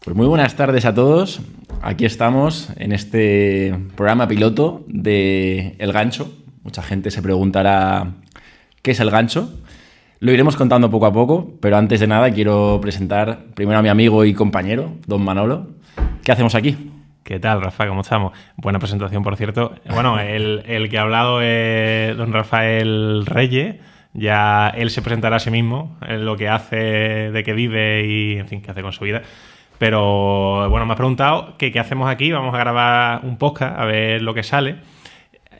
Pues muy buenas tardes a todos. Aquí estamos en este programa piloto de El Gancho. Mucha gente se preguntará ¿qué es El Gancho? Lo iremos contando poco a poco, pero antes de nada quiero presentar primero a mi amigo y compañero, don Manolo. ¿Qué hacemos aquí? ¿Qué tal, Rafa? ¿Cómo estamos? Buena presentación, por cierto. Bueno, el que ha hablado es don Rafael Reyes. Ya él se presentará a sí mismo, en lo que hace, de qué vive y, en fin, qué hace con su vida. Pero, bueno, me has preguntado qué hacemos aquí. Vamos a grabar un podcast, a ver lo que sale.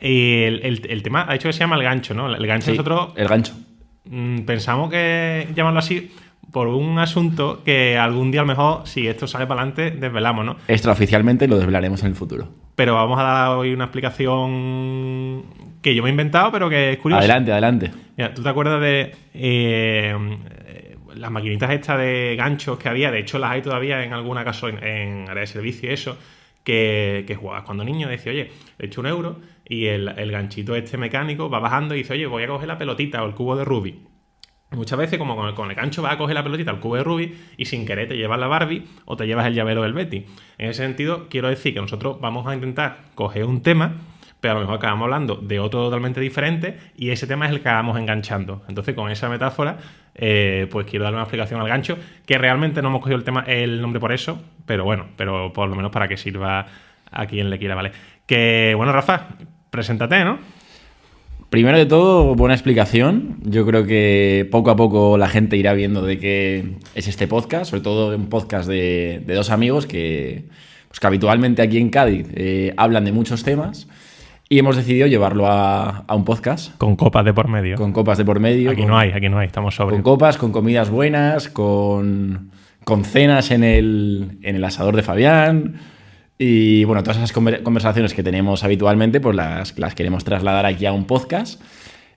Y el tema, ha dicho que se llama El Gancho, ¿no? El Gancho Sí, nosotros El Gancho. pensamos que llamarlo así por un asunto que algún día a lo mejor, si esto sale para adelante, desvelamos, ¿no? Extraoficialmente lo desvelaremos en el futuro. Pero vamos a dar hoy una explicación que yo me he inventado, pero que es curiosa. Adelante. Mira, ¿tú te acuerdas de las maquinitas estas de ganchos que había? De hecho, las hay todavía en alguna caso en área de servicio y eso, que jugabas cuando niño. Decía, oye, he hecho €1 y el ganchito este mecánico va bajando y dice, oye, voy a coger la pelotita o el cubo de Rubik. Muchas veces, como con el gancho, vas a coger la pelotita, el cubo de Rubik, y sin querer te llevas la Barbie o te llevas el llavero del Betty. En ese sentido, quiero decir que nosotros vamos a intentar coger un tema, pero a lo mejor acabamos hablando de otro totalmente diferente y ese tema es el que acabamos enganchando. Entonces, con esa metáfora, pues quiero darle una explicación al gancho, que realmente no hemos cogido el nombre por eso, pero bueno, pero por lo menos para que sirva a quien le quiera, ¿vale? Que, bueno, Rafa, preséntate, ¿no? Primero de todo, buena explicación. Yo creo que poco a poco la gente irá viendo de qué es este podcast, sobre todo un podcast de dos amigos que habitualmente aquí en Cádiz hablan de muchos temas y hemos decidido llevarlo a un podcast. Con copas de por medio. Con copas de por medio. Aquí no hay, estamos sobrios. Con copas, con comidas buenas, con cenas en el asador de Fabián. Y bueno, todas esas conversaciones que tenemos habitualmente, pues las queremos trasladar aquí a un podcast.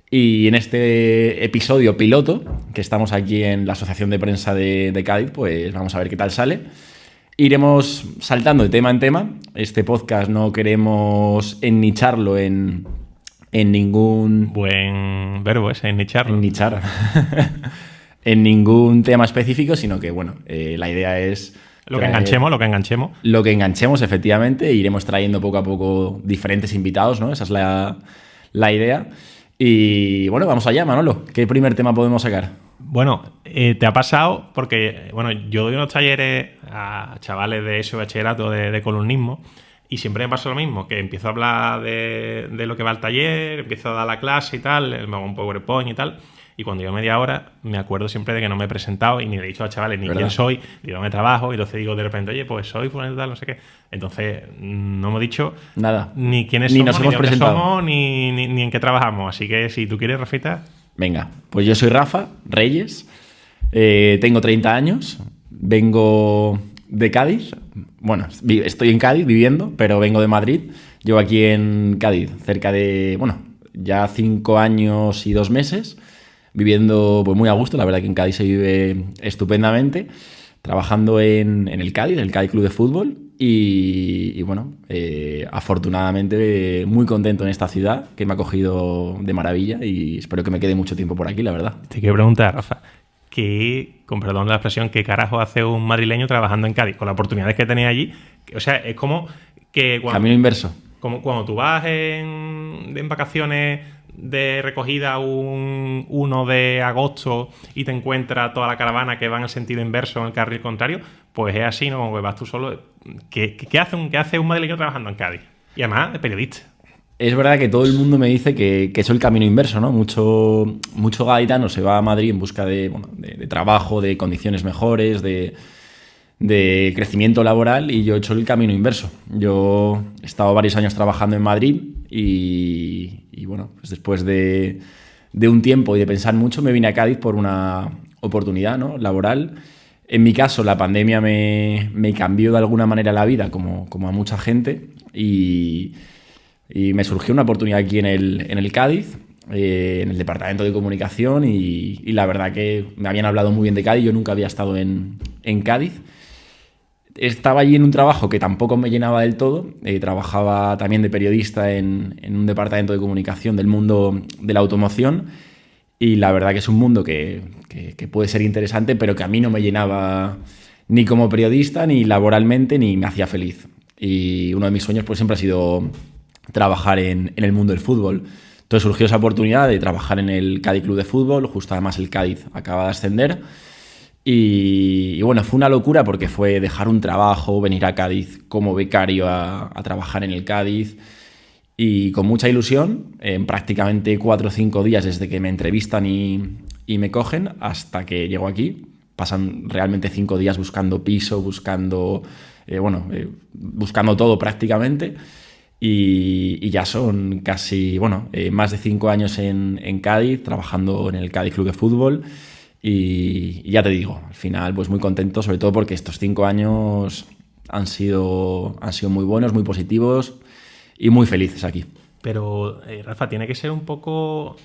Y en este episodio piloto, que estamos aquí en la Asociación de Prensa de Cádiz, pues vamos a ver qué tal sale. Iremos saltando de tema en tema. Este podcast no queremos ennicharlo en ningún... Buen verbo ese, ennicharlo. Ennichar. En ningún tema específico, sino que, bueno, la idea es... Lo que enganchemos. Lo que enganchemos, efectivamente. Iremos trayendo poco a poco diferentes invitados, ¿no? Esa es la idea. Y bueno, vamos allá, Manolo. ¿Qué primer tema podemos sacar? Bueno, te ha pasado porque, bueno, yo doy unos talleres a chavales de ese bachillerato de columnismo y siempre me pasa lo mismo, que empiezo a hablar de lo que va al taller, empiezo a dar la clase y tal, me hago un PowerPoint y tal. Y cuando llevo media hora, me acuerdo siempre de que no me he presentado y ni le he dicho a los chavales ni quién soy, ni dónde trabajo. Y entonces digo de repente, oye, pues soy fulano y tal, no sé qué. Entonces, no hemos dicho nada, ni quiénes ni somos, nos ni hemos de dónde presentado. somos, ni en qué trabajamos. Así que si tú quieres, Rafita. Venga, pues yo soy Rafa Reyes, tengo 30 años, vengo de Cádiz. Bueno, estoy en Cádiz viviendo, pero vengo de Madrid. Llevo aquí en Cádiz cerca de, bueno, ya 5 años y 2 meses. Viviendo pues muy a gusto, la verdad que en Cádiz se vive estupendamente, trabajando en el Cádiz Club de Fútbol y bueno, afortunadamente muy contento en esta ciudad que me ha acogido de maravilla y espero que me quede mucho tiempo por aquí, la verdad. Te quiero preguntar, Rafa, con perdón de la expresión, ¿qué carajo hace un madrileño trabajando en Cádiz? Con las oportunidades que tenía allí, o sea, es como que... Camino inverso. Como cuando tú vas en vacaciones de recogida un 1 de agosto y te encuentras toda la caravana que va en el sentido inverso, en el carril contrario, pues es así, ¿no? Como que vas tú solo. ¿Qué hace un madrileño trabajando en Cádiz? Y además de periodista. Es verdad que todo el mundo me dice que es el camino inverso, ¿no? Mucho gaditano se va a Madrid en busca de trabajo, de condiciones mejores, de crecimiento laboral, y yo he hecho el camino inverso. Yo he estado varios años trabajando en Madrid y bueno, pues después de un tiempo y de pensar mucho me vine a Cádiz por una oportunidad, ¿no?, laboral. En mi caso la pandemia me cambió de alguna manera la vida como a mucha gente y me surgió una oportunidad aquí en el Cádiz, en el departamento de comunicación y la verdad que me habían hablado muy bien de Cádiz. Yo nunca había estado en Cádiz. Estaba allí en un trabajo que tampoco me llenaba del todo. Trabajaba también de periodista en un departamento de comunicación del mundo de la automoción y la verdad que es un mundo que puede ser interesante, pero que a mí no me llenaba ni como periodista, ni laboralmente, ni me hacía feliz. Y uno de mis sueños pues siempre ha sido trabajar en el mundo del fútbol. Entonces surgió esa oportunidad de trabajar en el Cádiz Club de Fútbol, justo además el Cádiz acaba de ascender. Y bueno, fue una locura porque fue dejar un trabajo, venir a Cádiz como becario a trabajar en el Cádiz y con mucha ilusión, en prácticamente 4 o 5 días desde que me entrevistan y me cogen hasta que llego aquí. Pasan realmente 5 días buscando piso, buscando todo prácticamente. Y ya son casi, más de 5 años en Cádiz, trabajando en el Cádiz Club de Fútbol. Y ya te digo, al final pues muy contento, sobre todo porque estos 5 años han sido muy buenos, muy positivos y muy felices aquí. Pero, Rafa, tiene que ser un poco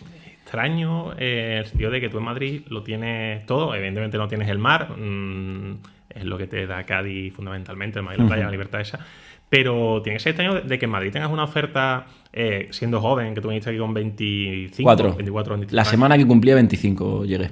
extraño en el sentido de que tú en Madrid lo tienes todo. Evidentemente no tienes el mar, es lo que te da Cádiz fundamentalmente, el mar y la playa, la libertad esa. Pero tiene que ser extraño de que en Madrid tengas una oferta siendo joven, que tú viniste aquí con 24, 25 La semana que cumplía 25 llegué.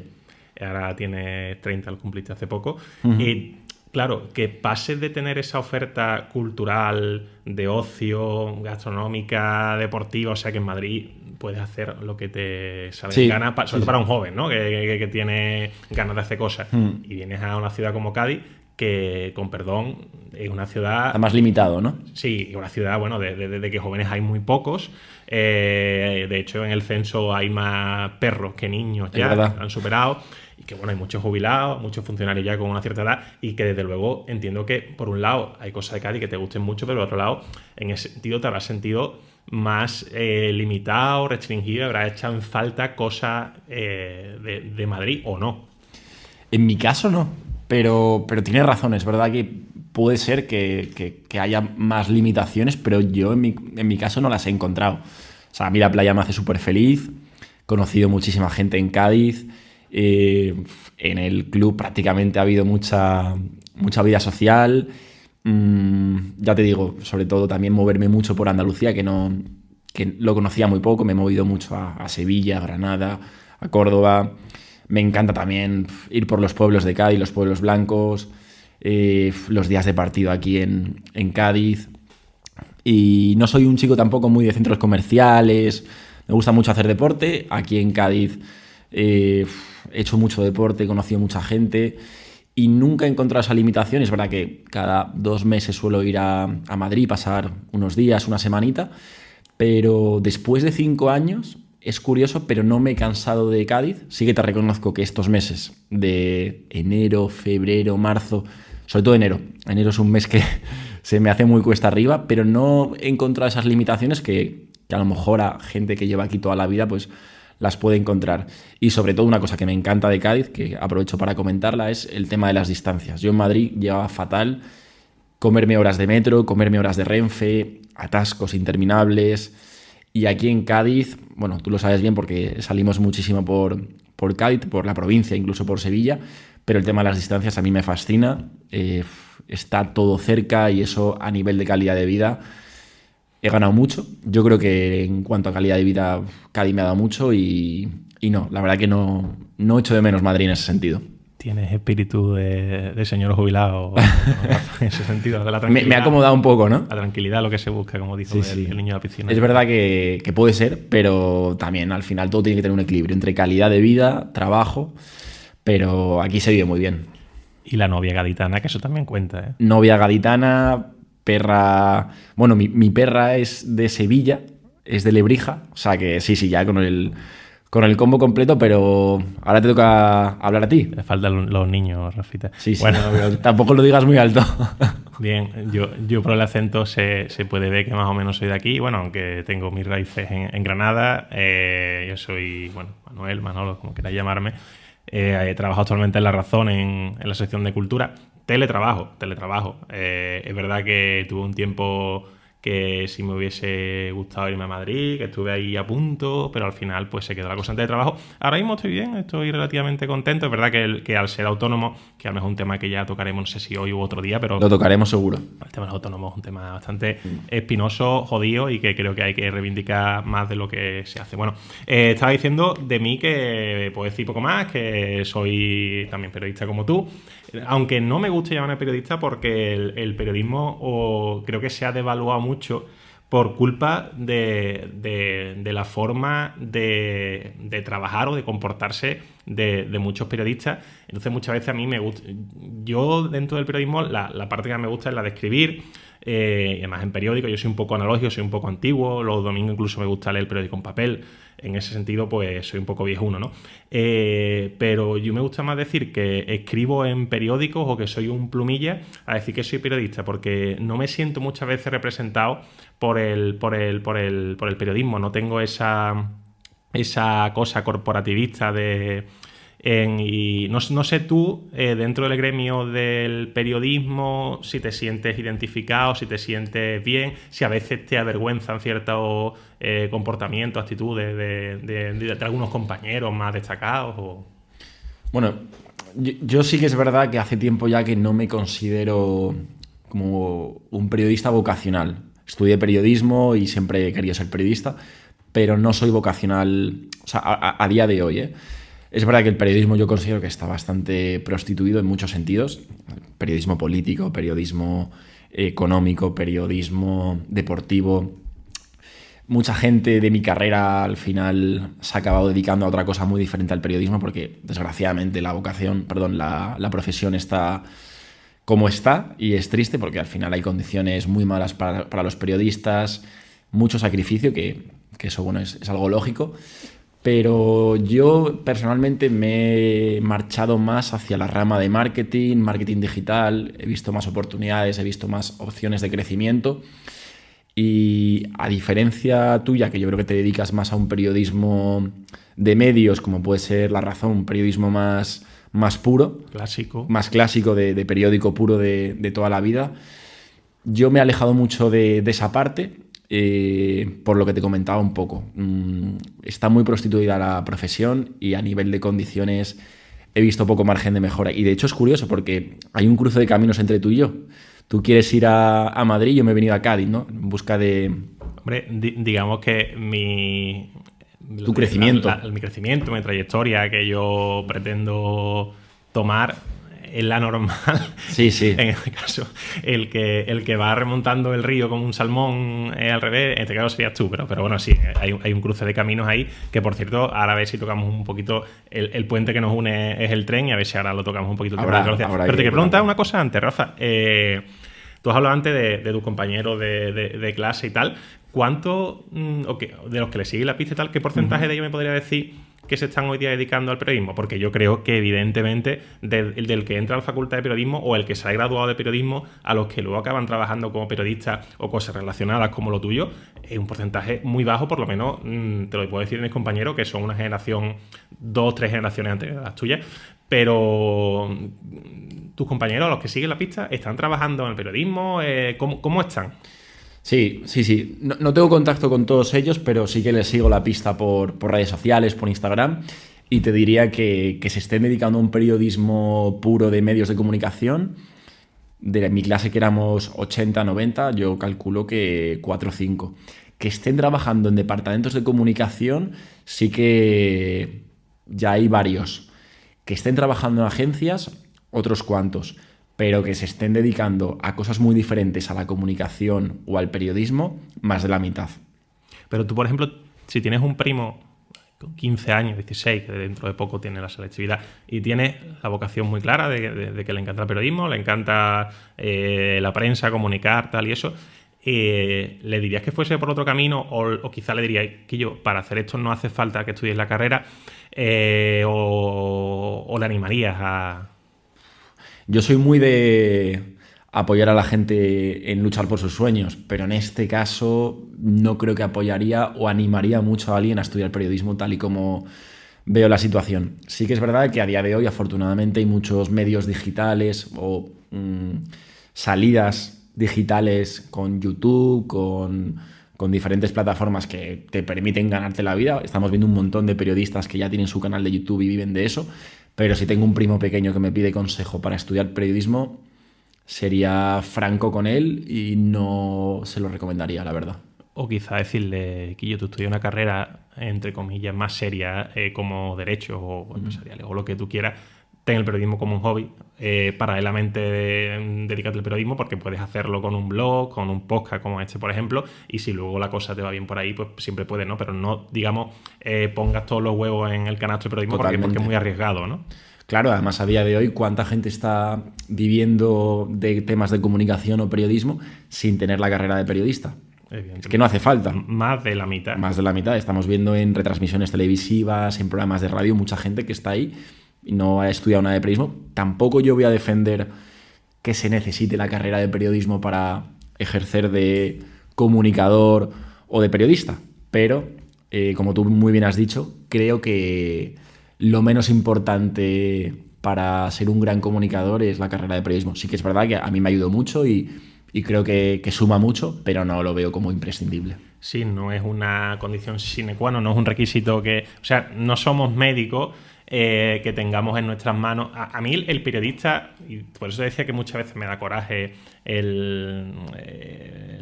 Ahora tienes 30, lo cumpliste hace poco. Y claro, que pases de tener esa oferta cultural, de ocio, gastronómica, deportiva, o sea que en Madrid puedes hacer lo que te salga en ganas, sobre todo para un joven, ¿no? Que tiene ganas de hacer cosas. Y vienes a una ciudad como Cádiz, que, con perdón, es una ciudad... Está más limitado, ¿no? Sí, una ciudad, de que jóvenes hay muy pocos. De hecho, en el censo hay más perros que niños ya, han superado. Y que, hay muchos jubilados, muchos funcionarios ya con una cierta edad. Y que, desde luego, entiendo que, por un lado, hay cosas de Cádiz que te gusten mucho, pero, por otro lado, en ese sentido te habrás sentido más limitado, restringido, habrás echado en falta cosas de Madrid, ¿o no? En mi caso, no. Pero tienes razón, es verdad que puede ser que haya más limitaciones, pero yo en mi caso no las he encontrado. O sea, a mí la playa me hace súper feliz, he conocido muchísima gente en Cádiz, en el club prácticamente ha habido mucha vida social, ya te digo, sobre todo también moverme mucho por Andalucía, que lo conocía muy poco, me he movido mucho a Sevilla, a Granada, a Córdoba. Me encanta también ir por los pueblos de Cádiz, los pueblos blancos, los días de partido aquí en Cádiz. Y no soy un chico tampoco muy de centros comerciales, me gusta mucho hacer deporte. Aquí en Cádiz he hecho mucho deporte, he conocido mucha gente y nunca he encontrado esa limitación. Es verdad que cada 2 meses suelo ir a Madrid, pasar unos días, una semanita, pero después de 5 años... Es curioso, pero no me he cansado de Cádiz. Sí que te reconozco que estos meses de enero, febrero, marzo, sobre todo enero es un mes que se me hace muy cuesta arriba, pero no he encontrado esas limitaciones que a lo mejor a gente que lleva aquí toda la vida pues las puede encontrar. Y sobre todo una cosa que me encanta de Cádiz, que aprovecho para comentarla, es el tema de las distancias. Yo en Madrid llevaba fatal comerme horas de metro, comerme horas de Renfe, atascos interminables... Y aquí en Cádiz, tú lo sabes bien porque salimos muchísimo por Cádiz, por la provincia, incluso por Sevilla, pero el tema de las distancias a mí me fascina. Está todo cerca y eso a nivel de calidad de vida he ganado mucho. Yo creo que en cuanto a calidad de vida Cádiz me ha dado mucho y no, la verdad que no echo de menos Madrid en ese sentido. Tienes espíritu de señor jubilado en ese sentido. De la me ha acomodado un poco, ¿no? La tranquilidad, lo que se busca, como dijo el niño de la piscina. Es verdad que puede ser, pero también al final todo tiene que tener un equilibrio entre calidad de vida, trabajo, pero aquí se vive muy bien. Y la novia gaditana, que eso también cuenta, ¿eh? Novia gaditana, perra... mi perra es de Sevilla, es de Lebrija, o sea que sí, ya con el combo completo, pero ahora te toca hablar a ti. Le faltan los niños, Rafita. Sí, bueno, pero tampoco lo digas muy alto. Bien, yo por el acento se puede ver que más o menos soy de aquí. Bueno, aunque tengo mis raíces en Granada, yo soy, Manolo, como queráis llamarme. He trabajado actualmente en La Razón, en la sección de cultura. Teletrabajo. Es verdad que tuve un tiempo... que si me hubiese gustado irme a Madrid, que estuve ahí a punto, pero al final pues se quedó la cosa en teletrabajo. Ahora mismo estoy bien, estoy relativamente contento. Es verdad que al ser autónomo, que a lo mejor es un tema que ya tocaremos, no sé si hoy u otro día, pero... Lo tocaremos seguro. El tema de los autónomos es un tema bastante espinoso, jodido, y que creo que hay que reivindicar más de lo que se hace. Bueno, estaba diciendo de mí que puedo decir poco más, que soy también periodista como tú, Aunque no me gusta llamarme periodista porque el periodismo creo que se ha devaluado mucho por culpa de la forma de trabajar o de comportarse de muchos periodistas. Entonces muchas veces a mí me gusta... Yo dentro del periodismo la parte que más me gusta es la de escribir, y además en periódico. Yo soy un poco analógico, soy un poco antiguo, los domingos incluso me gusta leer el periódico en papel. En ese sentido, pues soy un poco viejuno, ¿no? Pero yo me gusta más decir que escribo en periódicos o que soy un plumilla a decir que soy periodista, porque no me siento muchas veces representado por el periodismo. No tengo esa cosa corporativista y no sé tú, dentro del gremio del periodismo, si te sientes identificado, si te sientes bien, si a veces te avergüenzan ciertos comportamientos, actitudes de algunos compañeros más destacados. Bueno, yo sí que es verdad que hace tiempo ya que no me considero como un periodista vocacional. Estudié periodismo y siempre he querido ser periodista, pero no soy vocacional, o sea, a día de hoy, ¿eh? Es verdad que el periodismo yo considero que está bastante prostituido en muchos sentidos. Periodismo político, periodismo económico, periodismo deportivo. Mucha gente de mi carrera al final se ha acabado dedicando a otra cosa muy diferente al periodismo porque desgraciadamente la profesión está como está, y es triste porque al final hay condiciones muy malas para los periodistas, mucho sacrificio, que eso bueno, es algo lógico. Pero yo personalmente me he marchado más hacia la rama de marketing digital. He visto más oportunidades, he visto más opciones de crecimiento. Y a diferencia tuya, que yo creo que te dedicas más a un periodismo de medios, como puede ser La Razón, un periodismo más puro, más clásico, de periódico puro de toda la vida, yo me he alejado mucho de esa parte. Por lo que te comentaba un poco, está muy prostituida la profesión y a nivel de condiciones he visto poco margen de mejora. Y de hecho es curioso porque hay un cruce de caminos entre tú y yo. Tú quieres ir a Madrid, yo me he venido a Cádiz, ¿no? En busca de... Hombre, digamos que tu crecimiento. Mi crecimiento, mi trayectoria que yo pretendo tomar es la normal. Sí, sí. En este caso, el que va remontando el río como un salmón al revés, en este caso serías tú, pero bueno, sí, hay un cruce de caminos ahí, que por cierto, ahora a ver si tocamos un poquito, el puente que nos une es el tren, y a ver si ahora lo tocamos un poquito. Pero te quiero preguntar una cosa antes, Rafa. Tú has hablado antes de tus compañeros de clase y tal. ¿Cuánto, de los que le sigue la pista y tal, qué porcentaje de ellos me podría decir que se están hoy día dedicando al periodismo? Porque yo creo que evidentemente del que entra a la facultad de periodismo o el que se ha graduado de periodismo a los que luego acaban trabajando como periodistas o cosas relacionadas como lo tuyo, es un porcentaje muy bajo. Por lo menos te lo puedo decir mis compañeros, que son una generación, 2-3 generaciones antes de las tuyas, pero tus compañeros, los que siguen la pista, ¿están trabajando en el periodismo? ¿Cómo están? Sí. No tengo contacto con todos ellos, pero sí que les sigo la pista por redes sociales, por Instagram, y te diría que se estén dedicando a un periodismo puro de medios de comunicación. De mi clase, que éramos 80, 90, yo calculo que 4 o 5. Que estén trabajando en departamentos de comunicación, sí que ya hay varios. Que estén trabajando en agencias, otros cuantos. Pero que se estén dedicando a cosas muy diferentes a la comunicación o al periodismo, más de la mitad. Pero tú, por ejemplo, si tienes un primo con 15 años, 16, que dentro de poco tiene la selectividad, y tiene la vocación muy clara de que le encanta el periodismo, le encanta la prensa, comunicar, tal y eso, ¿le dirías que fuese por otro camino? O quizá le dirías que para hacer esto no hace falta que estudies la carrera, o le animarías a... Yo soy muy de apoyar a la gente en luchar por sus sueños, pero en este caso no creo que apoyaría o animaría mucho a alguien a estudiar periodismo tal y como veo la situación. Sí que es verdad que a día de hoy, afortunadamente, hay muchos medios digitales o salidas digitales con YouTube, con diferentes plataformas que te permiten ganarte la vida. Estamos viendo un montón de periodistas que ya tienen su canal de YouTube y viven de eso. Pero si tengo un primo pequeño que me pide consejo para estudiar periodismo, sería franco con él y no se lo recomendaría, la verdad. O quizá decirle, Quillo, tú estudias una carrera, entre comillas, más seria, como Derecho o empresariales o lo que tú quieras, ten el periodismo como un hobby, paralelamente dedícate al periodismo, porque puedes hacerlo con un blog, con un podcast como este, por ejemplo, y si luego la cosa te va bien por ahí, pues siempre puedes, ¿no? Pero no, digamos, pongas todos los huevos en el canasto del periodismo porque es muy arriesgado, ¿no? Claro, además a día de hoy, ¿cuánta gente está viviendo de temas de comunicación o periodismo sin tener la carrera de periodista? Es que no hace falta. Más de la mitad. Más de la mitad. Estamos viendo en retransmisiones televisivas, en programas de radio, mucha gente que está ahí y no ha estudiado nada de periodismo. Tampoco yo voy a defender que se necesite la carrera de periodismo para ejercer de comunicador o de periodista. Pero, como tú muy bien has dicho, creo que lo menos importante para ser un gran comunicador es la carrera de periodismo. Sí que es verdad que a mí me ayudó mucho y creo que suma mucho, pero no lo veo como imprescindible. Sí, no es una condición sine qua non, no es un requisito que... O sea, no somos médicos que tengamos en nuestras manos... A mí el periodista, y por eso decía que muchas veces me da coraje el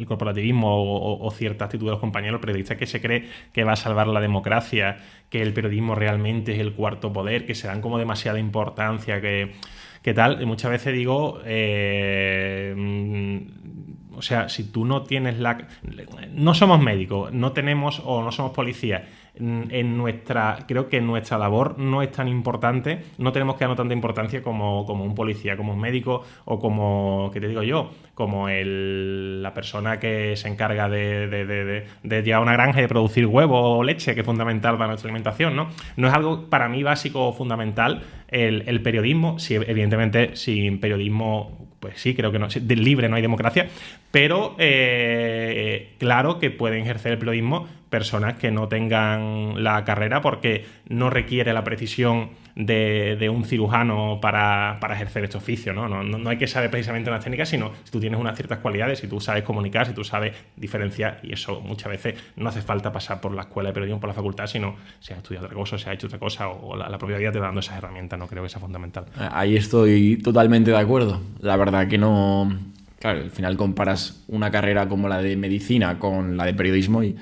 corporativismo o cierta actitud de los compañeros, el periodista que se cree que va a salvar la democracia, que el periodismo realmente es el cuarto poder, que se dan como demasiada importancia, que tal. Y muchas veces digo... o sea, si tú no tienes no somos médicos, no tenemos o no somos policías. Creo que nuestra labor no es tan importante, no tenemos que darnos tanta importancia como un policía, como un médico o como, ¿qué te digo yo? Como la persona que se encarga de llevar una granja y de producir huevo o leche, que es fundamental para nuestra alimentación, ¿no? No es algo para mí básico o fundamental el periodismo. Sí, evidentemente, sin periodismo, pues sí, creo que no, libre no hay democracia, pero claro que pueden ejercer el periodismo personas que no tengan la carrera porque no requiere la precisión de un cirujano para ejercer este oficio, ¿no? No hay que saber precisamente unas técnicas, sino si tú tienes unas ciertas cualidades, si tú sabes comunicar, si tú sabes diferenciar, y eso muchas veces no hace falta pasar por la escuela de periodismo, por la facultad, sino si has estudiado otra cosa, si has hecho otra cosa, o la propia vida te va dando esas herramientas, no creo que sea fundamental. Ahí estoy totalmente de acuerdo. La verdad que no... Claro, al final comparas una carrera como la de medicina con la de periodismo y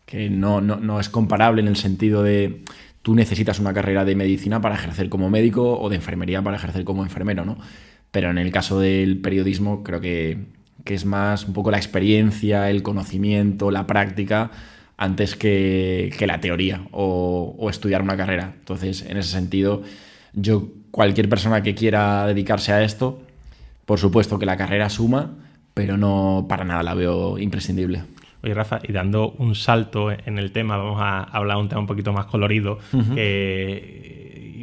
que no es comparable en el sentido de tú necesitas una carrera de medicina para ejercer como médico o de enfermería para ejercer como enfermero, ¿no? Pero en el caso del periodismo creo que es más un poco la experiencia, el conocimiento, la práctica antes que la teoría o estudiar una carrera. Entonces, en ese sentido, cualquier persona que quiera dedicarse a esto, por supuesto que la carrera suma, pero no para nada la veo imprescindible. Oye, Rafa, y dando un salto en el tema, vamos a hablar de un tema un poquito más colorido.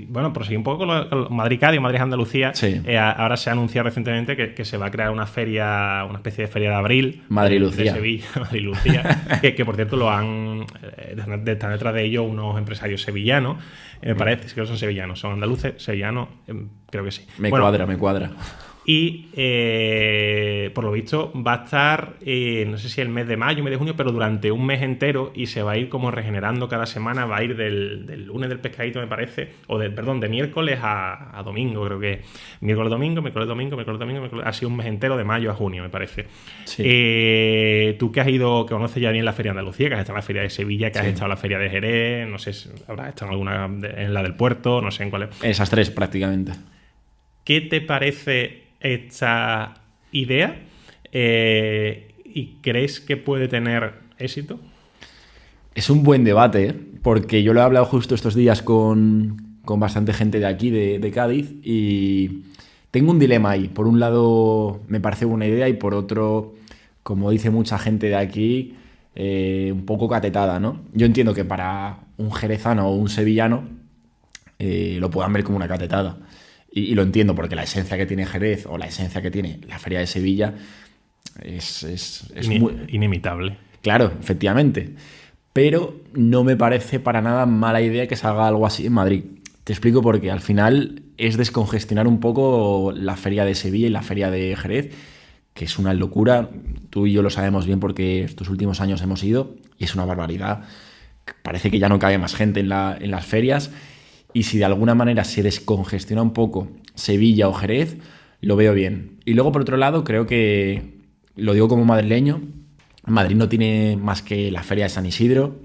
Bueno, proseguir un poco con Madrid-Cádiz, Madrid-Andalucía. Sí. Ahora se ha anunciado recientemente que se va a crear una feria, una especie de feria de abril. Madrid-Lucía. De Sevilla, Madrid-Lucía. que por cierto están detrás de ello unos empresarios sevillanos. Me parece, creo que son sevillanos, son andaluces, sevillanos, creo que sí. Me cuadra. Y por lo visto va a estar, no sé si el mes de mayo, mes de junio, pero durante un mes entero, y se va a ir como regenerando cada semana. Va a ir del lunes del pescadito, me parece, de miércoles a domingo, creo que miércoles, domingo, ha sido un mes entero de mayo a junio, me parece. Sí. Tú que has ido, que conoces ya bien la Feria de Andalucía, que has estado en la Feria de Sevilla, que has estado en la Feria de Jerez, no sé si habrás estado en alguna, en la del Puerto, no sé en cuál es. Esas tres prácticamente. ¿Qué te parece esta idea y crees que puede tener éxito? Es un buen debate, porque yo lo he hablado justo estos días con bastante gente de aquí, de Cádiz, y tengo un dilema ahí. Por un lado me parece buena idea y por otro, como dice mucha gente de aquí, un poco catetada, ¿no? Yo entiendo que para un jerezano o un sevillano lo puedan ver como una catetada. Y lo entiendo porque la esencia que tiene Jerez o la esencia que tiene la Feria de Sevilla es muy inimitable. Claro, efectivamente. Pero no me parece para nada mala idea que salga algo así en Madrid. Te explico por qué. Al final es descongestionar un poco la Feria de Sevilla y la Feria de Jerez, que es una locura. Tú y yo lo sabemos bien porque estos últimos años hemos ido y es una barbaridad. Parece que ya no cabe más gente en las ferias. Y si de alguna manera se descongestiona un poco Sevilla o Jerez, lo veo bien. Y luego, por otro lado, creo que, lo digo como madrileño, Madrid no tiene más que la Feria de San Isidro,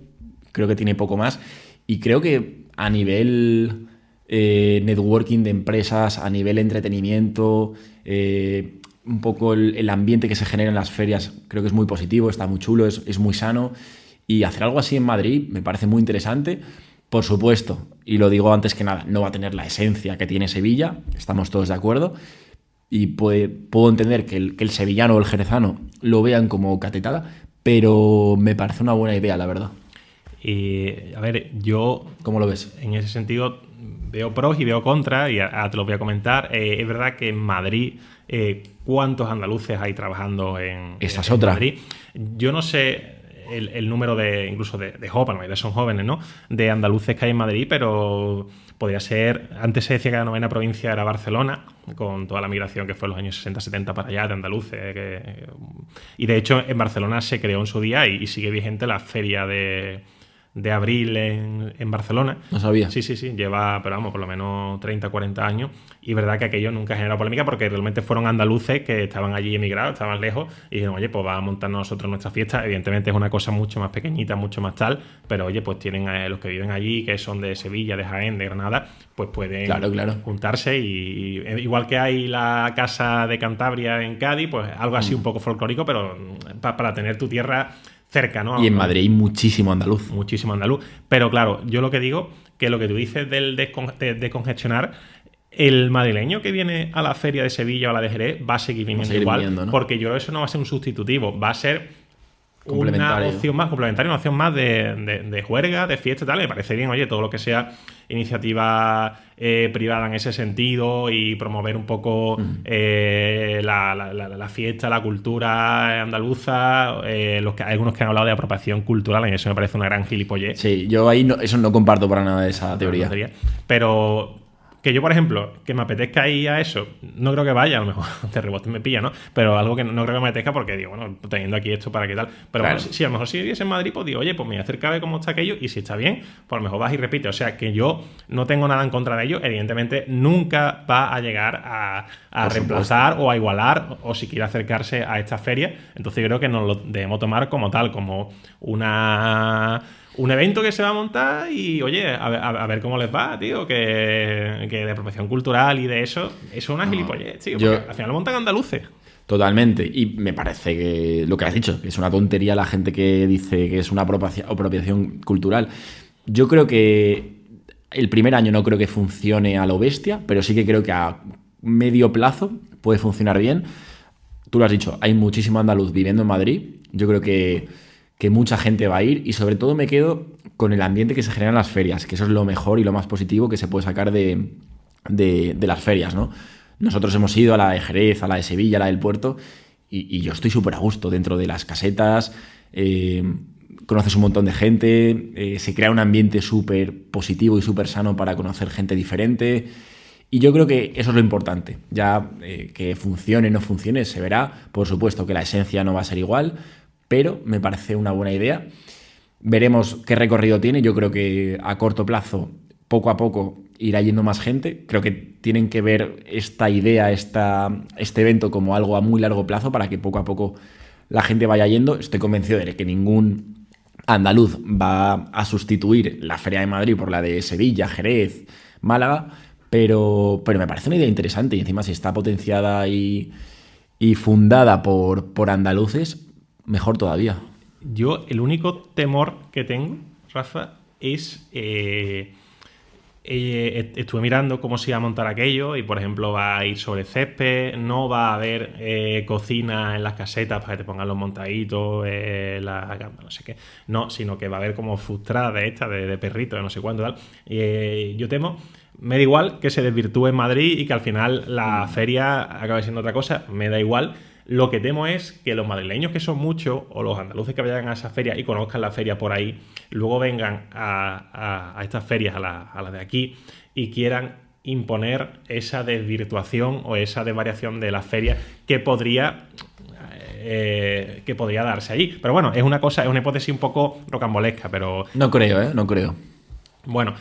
creo que tiene poco más. Y creo que a nivel networking de empresas a nivel entretenimiento, un poco el ambiente que se genera en las ferias creo que es muy positivo, está muy chulo, es muy sano, y hacer algo así en Madrid me parece muy interesante. Por supuesto, y lo digo antes que nada, no va a tener la esencia que tiene Sevilla, estamos todos de acuerdo, y puedo entender que el sevillano o el jerezano lo vean como catetada, pero me parece una buena idea, la verdad. Y a ver, yo, ¿Cómo lo ves? en ese sentido, veo pros y veo contras, y ahora te los voy a comentar. Es verdad que en Madrid, ¿cuántos andaluces hay trabajando Esa es en otra. Madrid? Yo no sé el número de, incluso de jóvenes, la mayoría son jóvenes, ¿no? De andaluces que hay en Madrid, pero podría ser. Antes se decía que la novena provincia era Barcelona, con toda la migración que fue en los años 60-70 para allá de andaluces. Y de hecho, en Barcelona se creó en su día y sigue vigente la feria de abril en Barcelona. No sabía. Sí, lleva, pero vamos, por lo menos 30, 40 años. Y verdad que aquello nunca generó polémica porque realmente fueron andaluces que estaban allí emigrados, estaban lejos y dijeron, oye, pues vamos a montarnos nosotros nuestra fiesta. Evidentemente es una cosa mucho más pequeñita, mucho más tal, pero oye, pues tienen los que viven allí, que son de Sevilla, de Jaén, de Granada, pues pueden juntarse y igual que hay la Casa de Cantabria en Cádiz, pues algo así un poco folclórico, pero para tener tu tierra cerca, ¿no? Y en Madrid hay muchísimo andaluz. Muchísimo andaluz. Pero claro, yo lo que digo, que lo que tú dices del descongestionar, el madrileño que viene a la feria de Sevilla o a la de Jerez va a seguir viniendo igual, viniendo, ¿no? porque yo creo que eso no va a ser un sustitutivo, va a ser una Complementario. opción más complementaria, una opción más de juerga, de fiesta y tal. Me parece bien, oye, todo lo que sea iniciativa privada en ese sentido y promover un poco la fiesta, la cultura andaluza. Hay algunos que han hablado de apropiación cultural, y eso me parece una gran gilipollez. Sí, yo ahí eso no comparto para nada esa teoría. Pero que yo, por ejemplo, que me apetezca ir a eso, no creo que vaya, a lo mejor de rebote me pilla, ¿no? Pero algo que no creo que me apetezca porque digo, bueno, teniendo aquí esto para qué tal. Pero claro. Bueno, si a lo mejor si viviese en Madrid, pues digo, oye, pues me voy a acercar a ver cómo está aquello y si está bien, pues a lo mejor vas y repites. O sea, que yo no tengo nada en contra de ello. Evidentemente, nunca va a llegar a reemplazar o a igualar o siquiera acercarse a esta feria. Entonces yo creo que nos lo debemos tomar como tal, como un evento que se va a montar y, oye, a ver cómo les va, tío, que de apropiación cultural y de eso es una gilipollez, tío, porque al final lo montan andaluces. Totalmente. Y me parece que lo que has dicho, que es una tontería la gente que dice que es una apropiación cultural. Yo creo que el primer año no creo que funcione a lo bestia, pero sí que creo que a medio plazo puede funcionar bien. Tú lo has dicho, hay muchísimo andaluz viviendo en Madrid. Yo creo que mucha gente va a ir y sobre todo me quedo con el ambiente que se genera en las ferias, que eso es lo mejor y lo más positivo que se puede sacar de las ferias, ¿no? Nosotros hemos ido a la de Jerez, a la de Sevilla, a la del Puerto y yo estoy súper a gusto dentro de las casetas, conoces un montón de gente, se crea un ambiente súper positivo y súper sano para conocer gente diferente y yo creo que eso es lo importante. Ya que funcione o no funcione se verá, por supuesto que la esencia no va a ser igual, pero me parece una buena idea. Veremos qué recorrido tiene. Yo creo que a corto plazo, poco a poco, irá yendo más gente. Creo que tienen que ver esta idea, este evento como algo a muy largo plazo para que poco a poco la gente vaya yendo. Estoy convencido de que ningún andaluz va a sustituir la Feria de Madrid por la de Sevilla, Jerez, Málaga, pero me parece una idea interesante y encima si está potenciada y fundada por andaluces, mejor todavía. Yo el único temor que tengo, Rafa, es... estuve mirando cómo se iba a montar aquello y, por ejemplo, va a ir sobre césped, no va a haber cocina en las casetas para que te pongan los montaditos, no sé qué, no, sino que va a haber como frustradas de estas, de perritos, de no sé cuánto, tal. Yo temo, me da igual que se desvirtúe en Madrid y que al final la feria acabe siendo otra cosa, me da igual. Lo que temo es que los madrileños, que son muchos, o los andaluces que vayan a esa feria y conozcan la feria por ahí, luego vengan a estas ferias, a las de aquí, y quieran imponer esa desvirtuación o esa desvariación de la feria que podría darse allí. Pero bueno, es una hipótesis un poco rocambolesca, pero... No creo, no creo. Bueno,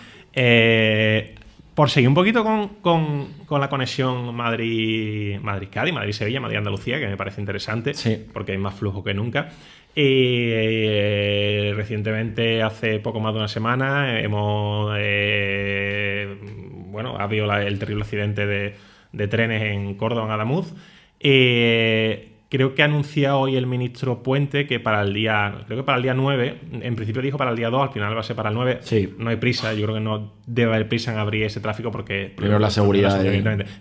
por seguir un poquito con la conexión Madrid-Cádiz, Madrid-Sevilla, Madrid-Andalucía, que me parece interesante, sí, porque hay más flujo que nunca. Recientemente, hace poco más de una semana, hemos bueno, ha habido el terrible accidente de trenes en Córdoba, en Adamuz. Creo que ha anunciado hoy el ministro Puente que para el día 9, en principio dijo para el día 2, al final va a ser para el 9. Sí. No hay prisa, yo creo que no debe haber prisa en abrir ese tráfico porque... Primero la seguridad.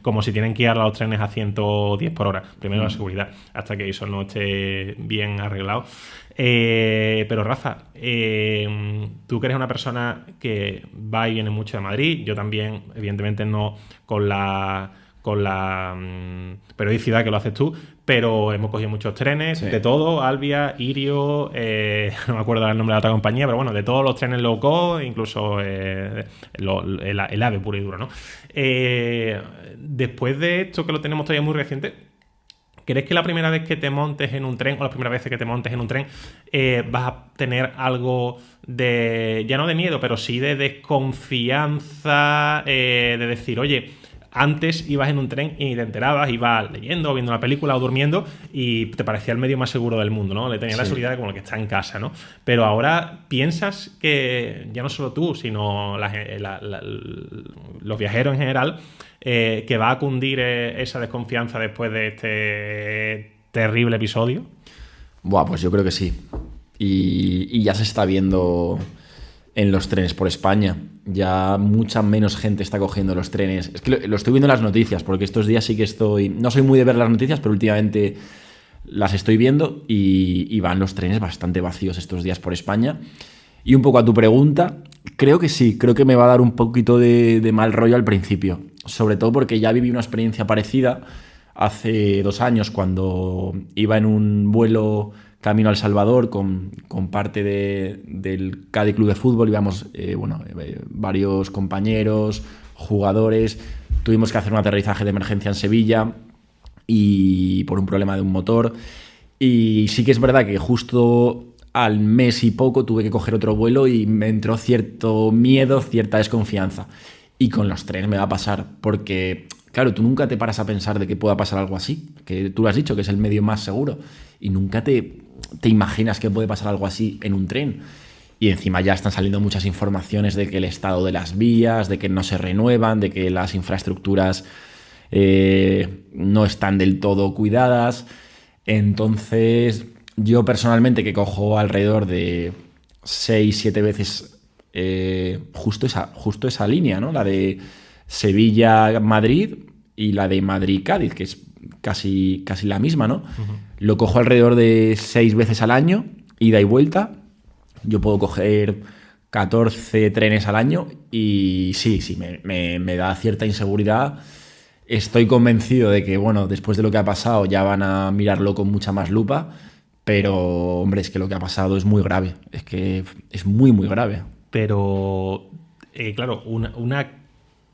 Como si tienen que ir a los trenes a 110 por hora. Primero la seguridad, hasta que eso no esté bien arreglado. Pero Rafa, tú que eres una persona que va y viene mucho de Madrid, yo también, evidentemente no con la periodicidad que lo haces tú, pero hemos cogido muchos trenes, sí, de todo, Albia, Irio, no me acuerdo el nombre de la otra compañía, pero bueno, de todos los trenes low cost, incluso el AVE puro y duro, ¿no? Después de esto, que lo tenemos todavía muy reciente, ¿crees que la primera vez que te montes en un tren, o las primeras veces que te montes en un tren, vas a tener algo de, ya no de miedo, pero sí de desconfianza, de decir, oye, antes ibas en un tren y te enterabas, ibas leyendo, viendo una película o durmiendo y te parecía el medio más seguro del mundo, ¿no? Le tenías la seguridad como el que está en casa, ¿no? Pero ahora piensas que, ya no solo tú, sino los viajeros en general, que va a cundir esa desconfianza después de este terrible episodio. Buah, pues yo creo que sí. Y ya se está viendo en los trenes por España. Ya mucha menos gente está cogiendo los trenes. Es que lo estoy viendo en las noticias, porque estos días sí que no soy muy de ver las noticias, pero últimamente las estoy viendo y van los trenes bastante vacíos estos días por España. Y un poco a tu pregunta, creo que sí, creo que me va a dar un poquito de mal rollo al principio. Sobre todo porque ya viví una experiencia parecida hace 2 años cuando iba en un vuelo camino a El Salvador con parte del Cádiz Club de Fútbol. Íbamos varios compañeros, jugadores. Tuvimos que hacer un aterrizaje de emergencia en Sevilla y por un problema de un motor. Y sí que es verdad que justo al mes y poco tuve que coger otro vuelo y me entró cierto miedo, cierta desconfianza. Y con los trenes me va a pasar porque, claro, tú nunca te paras a pensar de que pueda pasar algo así, que tú lo has dicho, que es el medio más seguro, y nunca te imaginas que puede pasar algo así en un tren. Y encima ya están saliendo muchas informaciones de que el estado de las vías, de que no se renuevan, de que las infraestructuras no están del todo cuidadas. Entonces, yo personalmente, que cojo alrededor de 6-7 veces justo esa línea, ¿no? La de Sevilla-Madrid y la de Madrid-Cádiz, que es casi la misma, ¿no? Uh-huh. Lo cojo alrededor de 6 veces al año, ida y vuelta. Yo puedo coger 14 trenes al año y sí, me da cierta inseguridad. Estoy convencido de que, bueno, después de lo que ha pasado ya van a mirarlo con mucha más lupa, pero, hombre, es que lo que ha pasado es muy grave. Es que es muy, muy grave. Pero, claro, una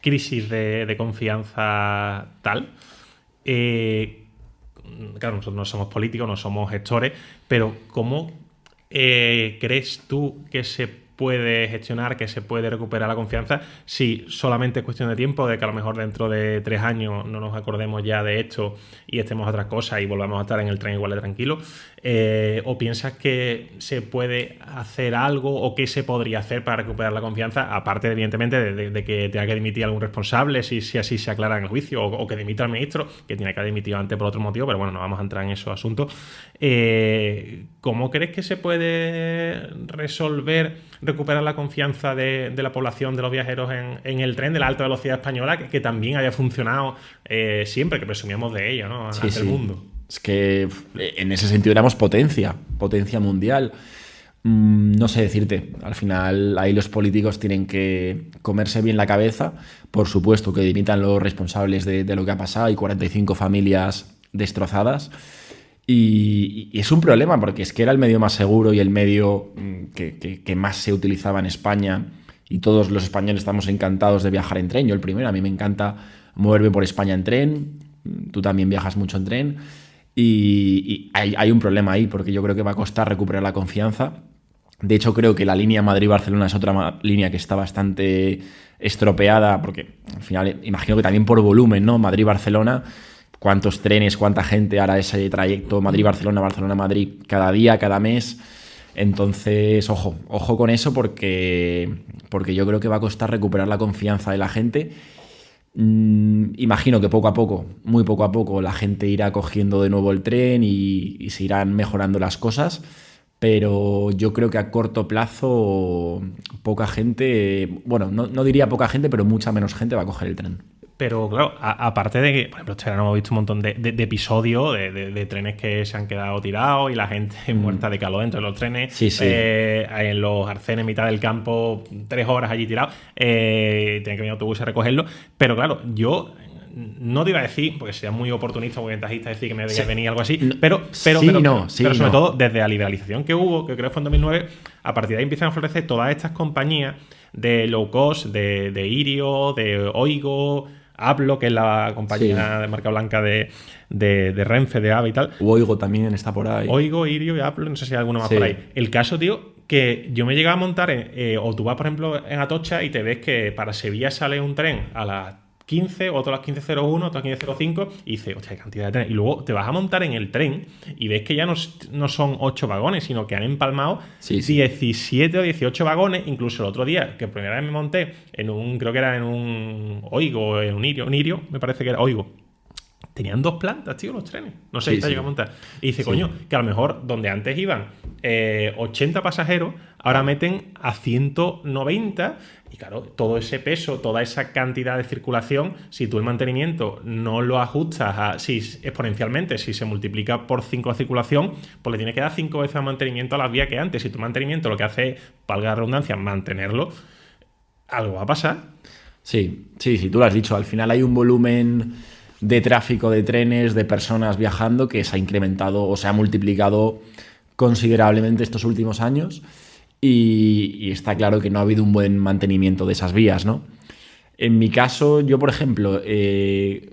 crisis de confianza tal... claro, nosotros no somos políticos, no somos gestores, pero ¿cómo crees tú que se puede gestionar, que se puede recuperar la confianza si solamente es cuestión de tiempo, de que a lo mejor dentro de 3 años no nos acordemos ya de esto y estemos a otras cosas y volvamos a estar en el tren igual de tranquilo? ¿O piensas que se puede hacer algo o qué se podría hacer para recuperar la confianza, aparte evidentemente de que tenga que dimitir algún responsable si así se aclara en el juicio, o que dimita al ministro, que tiene que haber dimitido antes por otro motivo, pero bueno, no vamos a entrar en esos asuntos. ¿Cómo crees que se puede recuperar la confianza de la población, de los viajeros en el tren de la alta velocidad española, que también haya funcionado siempre, que presumíamos de ello, ¿no? Ante el mundo? Es que en ese sentido éramos potencia mundial. No sé decirte, al final ahí los políticos tienen que comerse bien la cabeza. Por supuesto que dimitan los responsables de lo que ha pasado, hay 45 familias destrozadas. Y es un problema porque es que era el medio más seguro y el medio que más se utilizaba en España, y todos los españoles estamos encantados de viajar en tren. Yo el primero, a mí me encanta moverme por España en tren, tú también viajas mucho en tren y hay un problema ahí porque yo creo que va a costar recuperar la confianza. De hecho, creo que la línea Madrid-Barcelona es otra línea que está bastante estropeada porque al final imagino que también por volumen, ¿no? Madrid-Barcelona, cuántos trenes, cuánta gente hará ese trayecto Madrid-Barcelona, Barcelona-Madrid cada día, cada mes. Entonces, ojo con eso porque yo creo que va a costar recuperar la confianza de la gente Imagino que poco a poco, muy poco a poco, la gente irá cogiendo de nuevo el tren y se irán mejorando las cosas, pero yo creo que a corto plazo poca gente, bueno, no diría poca gente, pero mucha menos gente va a coger el tren. Pero claro, aparte de que, por ejemplo, este verano hemos visto un montón de episodios de trenes que se han quedado tirados y la gente muerta de calor dentro de los trenes, Sí, sí. en los arcenes en mitad del campo, 3 horas allí tirados, tienen que venir autobús a recogerlo. Pero claro, yo no te iba a decir, porque sería muy oportunista o ventajista decir que me debía venir algo así, pero sobre todo desde la liberalización que hubo, que creo que fue en 2009, a partir de ahí empiezan a florecer todas estas compañías de low cost, de Irio, de Oigo, Hablo, que es la compañía de marca blanca de Renfe, de AVE y tal. Oigo también está por ahí. Oigo, Irio y Hablo, no sé si hay alguno más por ahí. El caso, tío, que yo me llegaba a montar, o tú vas, por ejemplo, en Atocha y te ves que para Sevilla sale un tren a las 15, otro a las 15:01, otro a las 15:05, y dices, hostia, qué cantidad de trenes. Y luego te vas a montar en el tren y ves que ya no son 8 vagones, sino que han empalmado 17 o 18 vagones. Incluso el otro día, que primera vez me monté creo que era en un Oigo, en un Irio, me parece que era Oigo. Tenían 2 plantas, tío, los trenes. No sé si te llega a montar. Y dice, coño, que a lo mejor donde antes iban 80 pasajeros, ahora meten a 190. Y claro, todo ese peso, toda esa cantidad de circulación, si tú el mantenimiento no lo ajustas exponencialmente, si se multiplica por 5 la circulación, pues le tienes que dar 5 veces más mantenimiento a las vías que antes. Si tu mantenimiento lo que hace es, valga la redundancia, mantenerlo, algo va a pasar. Sí, tú lo has dicho. Al final hay un volumen de tráfico de trenes, de personas viajando, que se ha incrementado o se ha multiplicado considerablemente estos últimos años, y está claro que no ha habido un buen mantenimiento de esas vías, ¿no? En mi caso, yo, por ejemplo,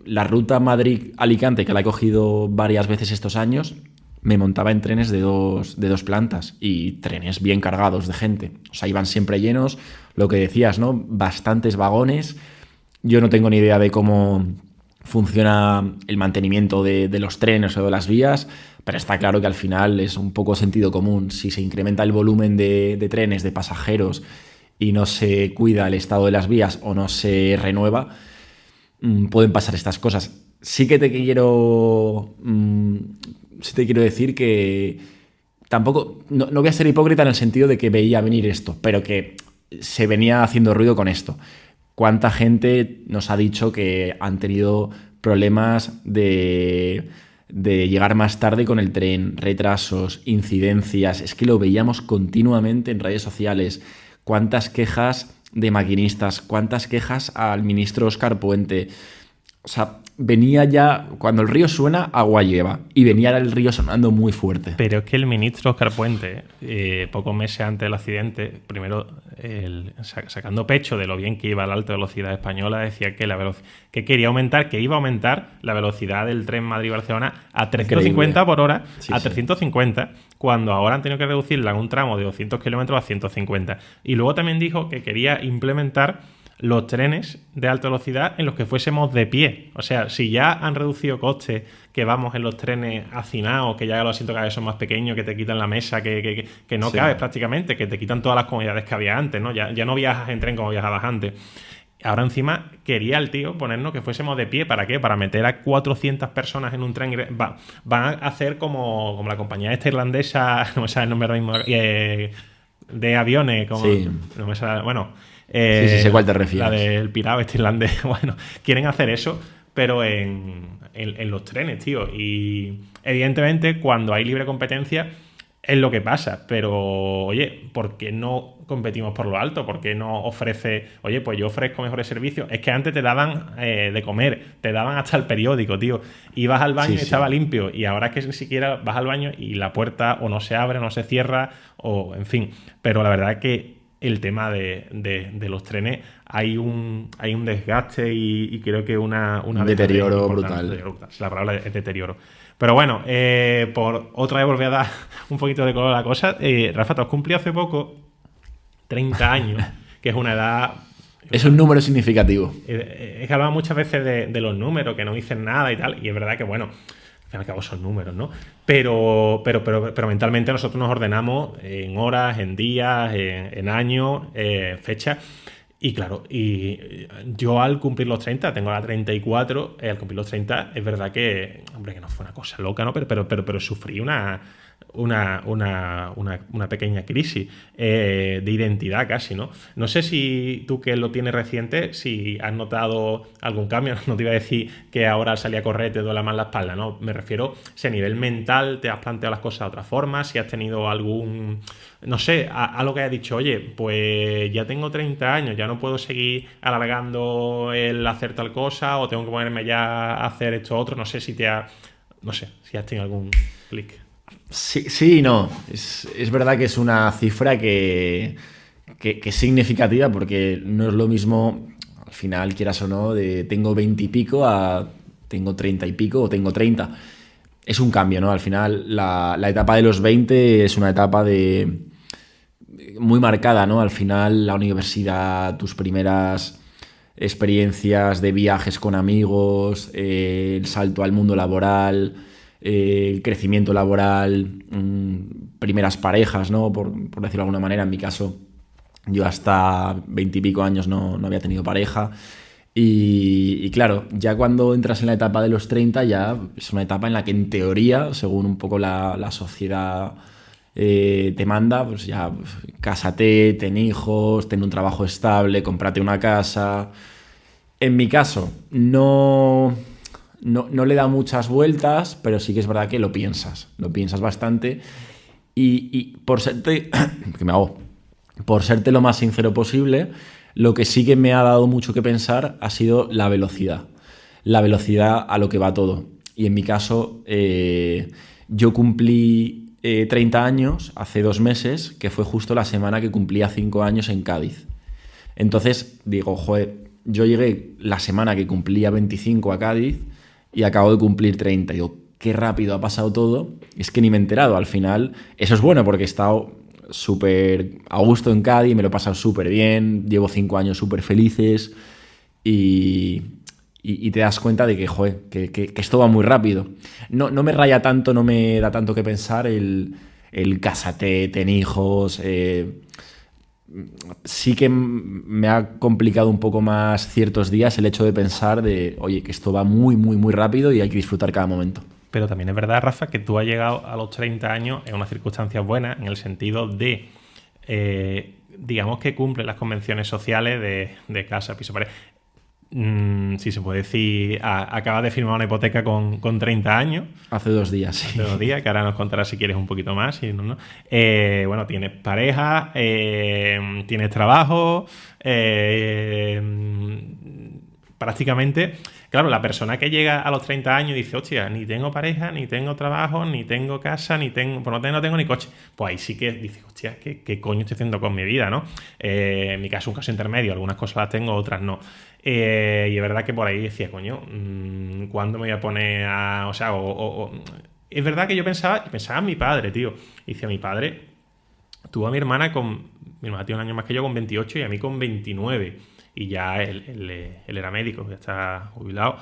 la ruta Madrid-Alicante, que la he cogido varias veces estos años, me montaba en trenes de dos plantas, y trenes bien cargados de gente. O sea, iban siempre llenos, lo que decías, ¿no? Bastantes vagones. Yo no tengo ni idea de cómo funciona el mantenimiento de los trenes o de las vías, pero está claro que al final es un poco sentido común. Si se incrementa el volumen de trenes, de pasajeros, y no se cuida el estado de las vías o no se renueva, pueden pasar estas cosas. Sí que te quiero decir que tampoco, no voy a ser hipócrita en el sentido de que veía venir esto, pero que se venía haciendo ruido con esto. ¿Cuánta gente nos ha dicho que han tenido problemas de llegar más tarde con el tren, retrasos, incidencias? Es que lo veíamos continuamente en redes sociales. ¿Cuántas quejas de maquinistas? ¿Cuántas quejas al ministro Óscar Puente? O sea, venía ya, cuando el río suena, agua lleva, y venía el río sonando muy fuerte. Pero es que el ministro Óscar Puente, pocos meses antes del accidente, primero sacando pecho de lo bien que iba la alta velocidad española, decía que que iba a aumentar la velocidad del tren Madrid-Barcelona a 350 por hora, a 350, cuando ahora han tenido que reducirla en un tramo de 200 kilómetros a 150. Y luego también dijo que quería implementar los trenes de alta velocidad en los que fuésemos de pie. O sea, si ya han reducido costes, que vamos en los trenes hacinados, que ya los asientos cada vez son más pequeños, que te quitan la mesa, que no cabes prácticamente, que te quitan todas las comodidades que había antes, ¿no? Ya no viajas en tren como viajabas antes. Ahora encima quería el tío ponernos que fuésemos de pie. ¿Para qué? Para meter a 400 personas en un tren. Van a hacer como la compañía esta irlandesa, no me sale el nombre ahora mismo, de aviones. No me sale, bueno... sí, sé cuál te refieres. La del pirado este irlandés. Bueno, quieren hacer eso, pero en los trenes, tío. Y evidentemente, cuando hay libre competencia, es lo que pasa. Pero, oye, ¿por qué no competimos por lo alto? ¿Por qué no ofrece, oye, pues yo ofrezco mejores servicios? Es que antes te daban de comer, te daban hasta el periódico, tío. Ibas al baño y estaba limpio. Y ahora es que ni siquiera vas al baño y la puerta o no se abre, no se cierra, o en fin. Pero la verdad es que el tema de los trenes hay un desgaste y creo que un deterioro brutal. La palabra es deterioro. Pero bueno, por otra vez volví a dar un poquito de color a la cosa. Rafa, te has cumplido hace poco 30 años, que es una edad... Es un número significativo. Es que hablaba muchas veces de los números, que no dicen nada y tal, y es verdad que, bueno, al fin y al cabo son números, ¿no? Pero mentalmente nosotros nos ordenamos en horas, en días, en años, fechas. Y claro, y yo al cumplir los 30, tengo la 34, al cumplir los 30 es verdad que, hombre, que no fue una cosa loca, ¿no? Pero sufrí una pequeña crisis de identidad casi, ¿no? No sé si tú, que lo tienes reciente, si has notado algún cambio. No te iba a decir que ahora al salir a correr te duele más la espalda, ¿no? Me refiero si a nivel mental te has planteado las cosas de otra forma, si has tenido algún... No sé, algo que hayas dicho, oye, pues ya tengo 30 años, ya no puedo seguir alargando el hacer tal cosa, o tengo que ponerme ya a hacer esto otro. No sé si te ha... No sé, si has tenido algún clic. Sí, sí, no. Es verdad que es una cifra que es significativa, porque no es lo mismo, al final, quieras o no, de tengo 20 y pico a tengo 30 y pico o tengo 30. Es un cambio, ¿no? Al final, la etapa de los 20 es una etapa muy marcada, ¿no? Al final, la universidad, tus primeras experiencias de viajes con amigos, el salto al mundo laboral, el crecimiento laboral, primeras parejas, ¿no? Por decirlo de alguna manera. En mi caso, yo hasta 20 y pico años no había tenido pareja. Y claro, ya cuando entras en la etapa de los 30, ya es una etapa en la que, en teoría, según un poco la sociedad te manda, pues ya, pues, cásate, ten hijos, ten un trabajo estable, cómprate una casa. En mi caso, no le da muchas vueltas, pero sí que es verdad que lo piensas bastante. Y por serte, que me hago, por serte lo más sincero posible, lo que sí que me ha dado mucho que pensar ha sido la velocidad a lo que va todo. Y en mi caso, yo cumplí 30 años hace 2 meses, que fue justo la semana que cumplía 5 años en Cádiz. Entonces digo, joder, yo llegué la semana que cumplía 25 a Cádiz y acabo de cumplir 30. Digo, qué rápido ha pasado todo. Es que ni me he enterado. Al final, eso es bueno, porque he estado súper a gusto en Cádiz, me lo he pasado súper bien, llevo 5 años súper felices y te das cuenta de que, joder, que esto va muy rápido. No me raya tanto, no me da tanto que pensar el cásate, ten hijos. Sí que me ha complicado un poco más ciertos días el hecho de pensar de, oye, que esto va muy, muy, muy rápido y hay que disfrutar cada momento. Pero también es verdad, Rafa, que tú has llegado a los 30 años en unas circunstancias buenas, en el sentido de, digamos, que cumple las convenciones sociales de casa, piso, pared. Si se puede decir, acabas de firmar una hipoteca con 30 años. Hace 2 días, sí. Hace 2 días, que ahora nos contarás si quieres un poquito más. Si no. Bueno, tienes pareja, tienes trabajo, prácticamente, claro, la persona que llega a los 30 años y dice, hostia, ni tengo pareja, ni tengo trabajo, ni tengo casa, ni tengo, pues no tengo ni coche. Pues ahí sí que dice, hostia, ¿qué coño estoy haciendo con mi vida, no? En mi caso, un caso intermedio, algunas cosas las tengo, otras no. Y es verdad que por ahí decía, coño, ¿cuándo me voy a poner a...? O sea, es verdad que yo pensaba en mi padre, tío. Y decía, mi padre tuvo a mi hermana mi hermana tiene un año más que yo, con 28, y a mí con 29. Y ya él era médico, ya está jubilado.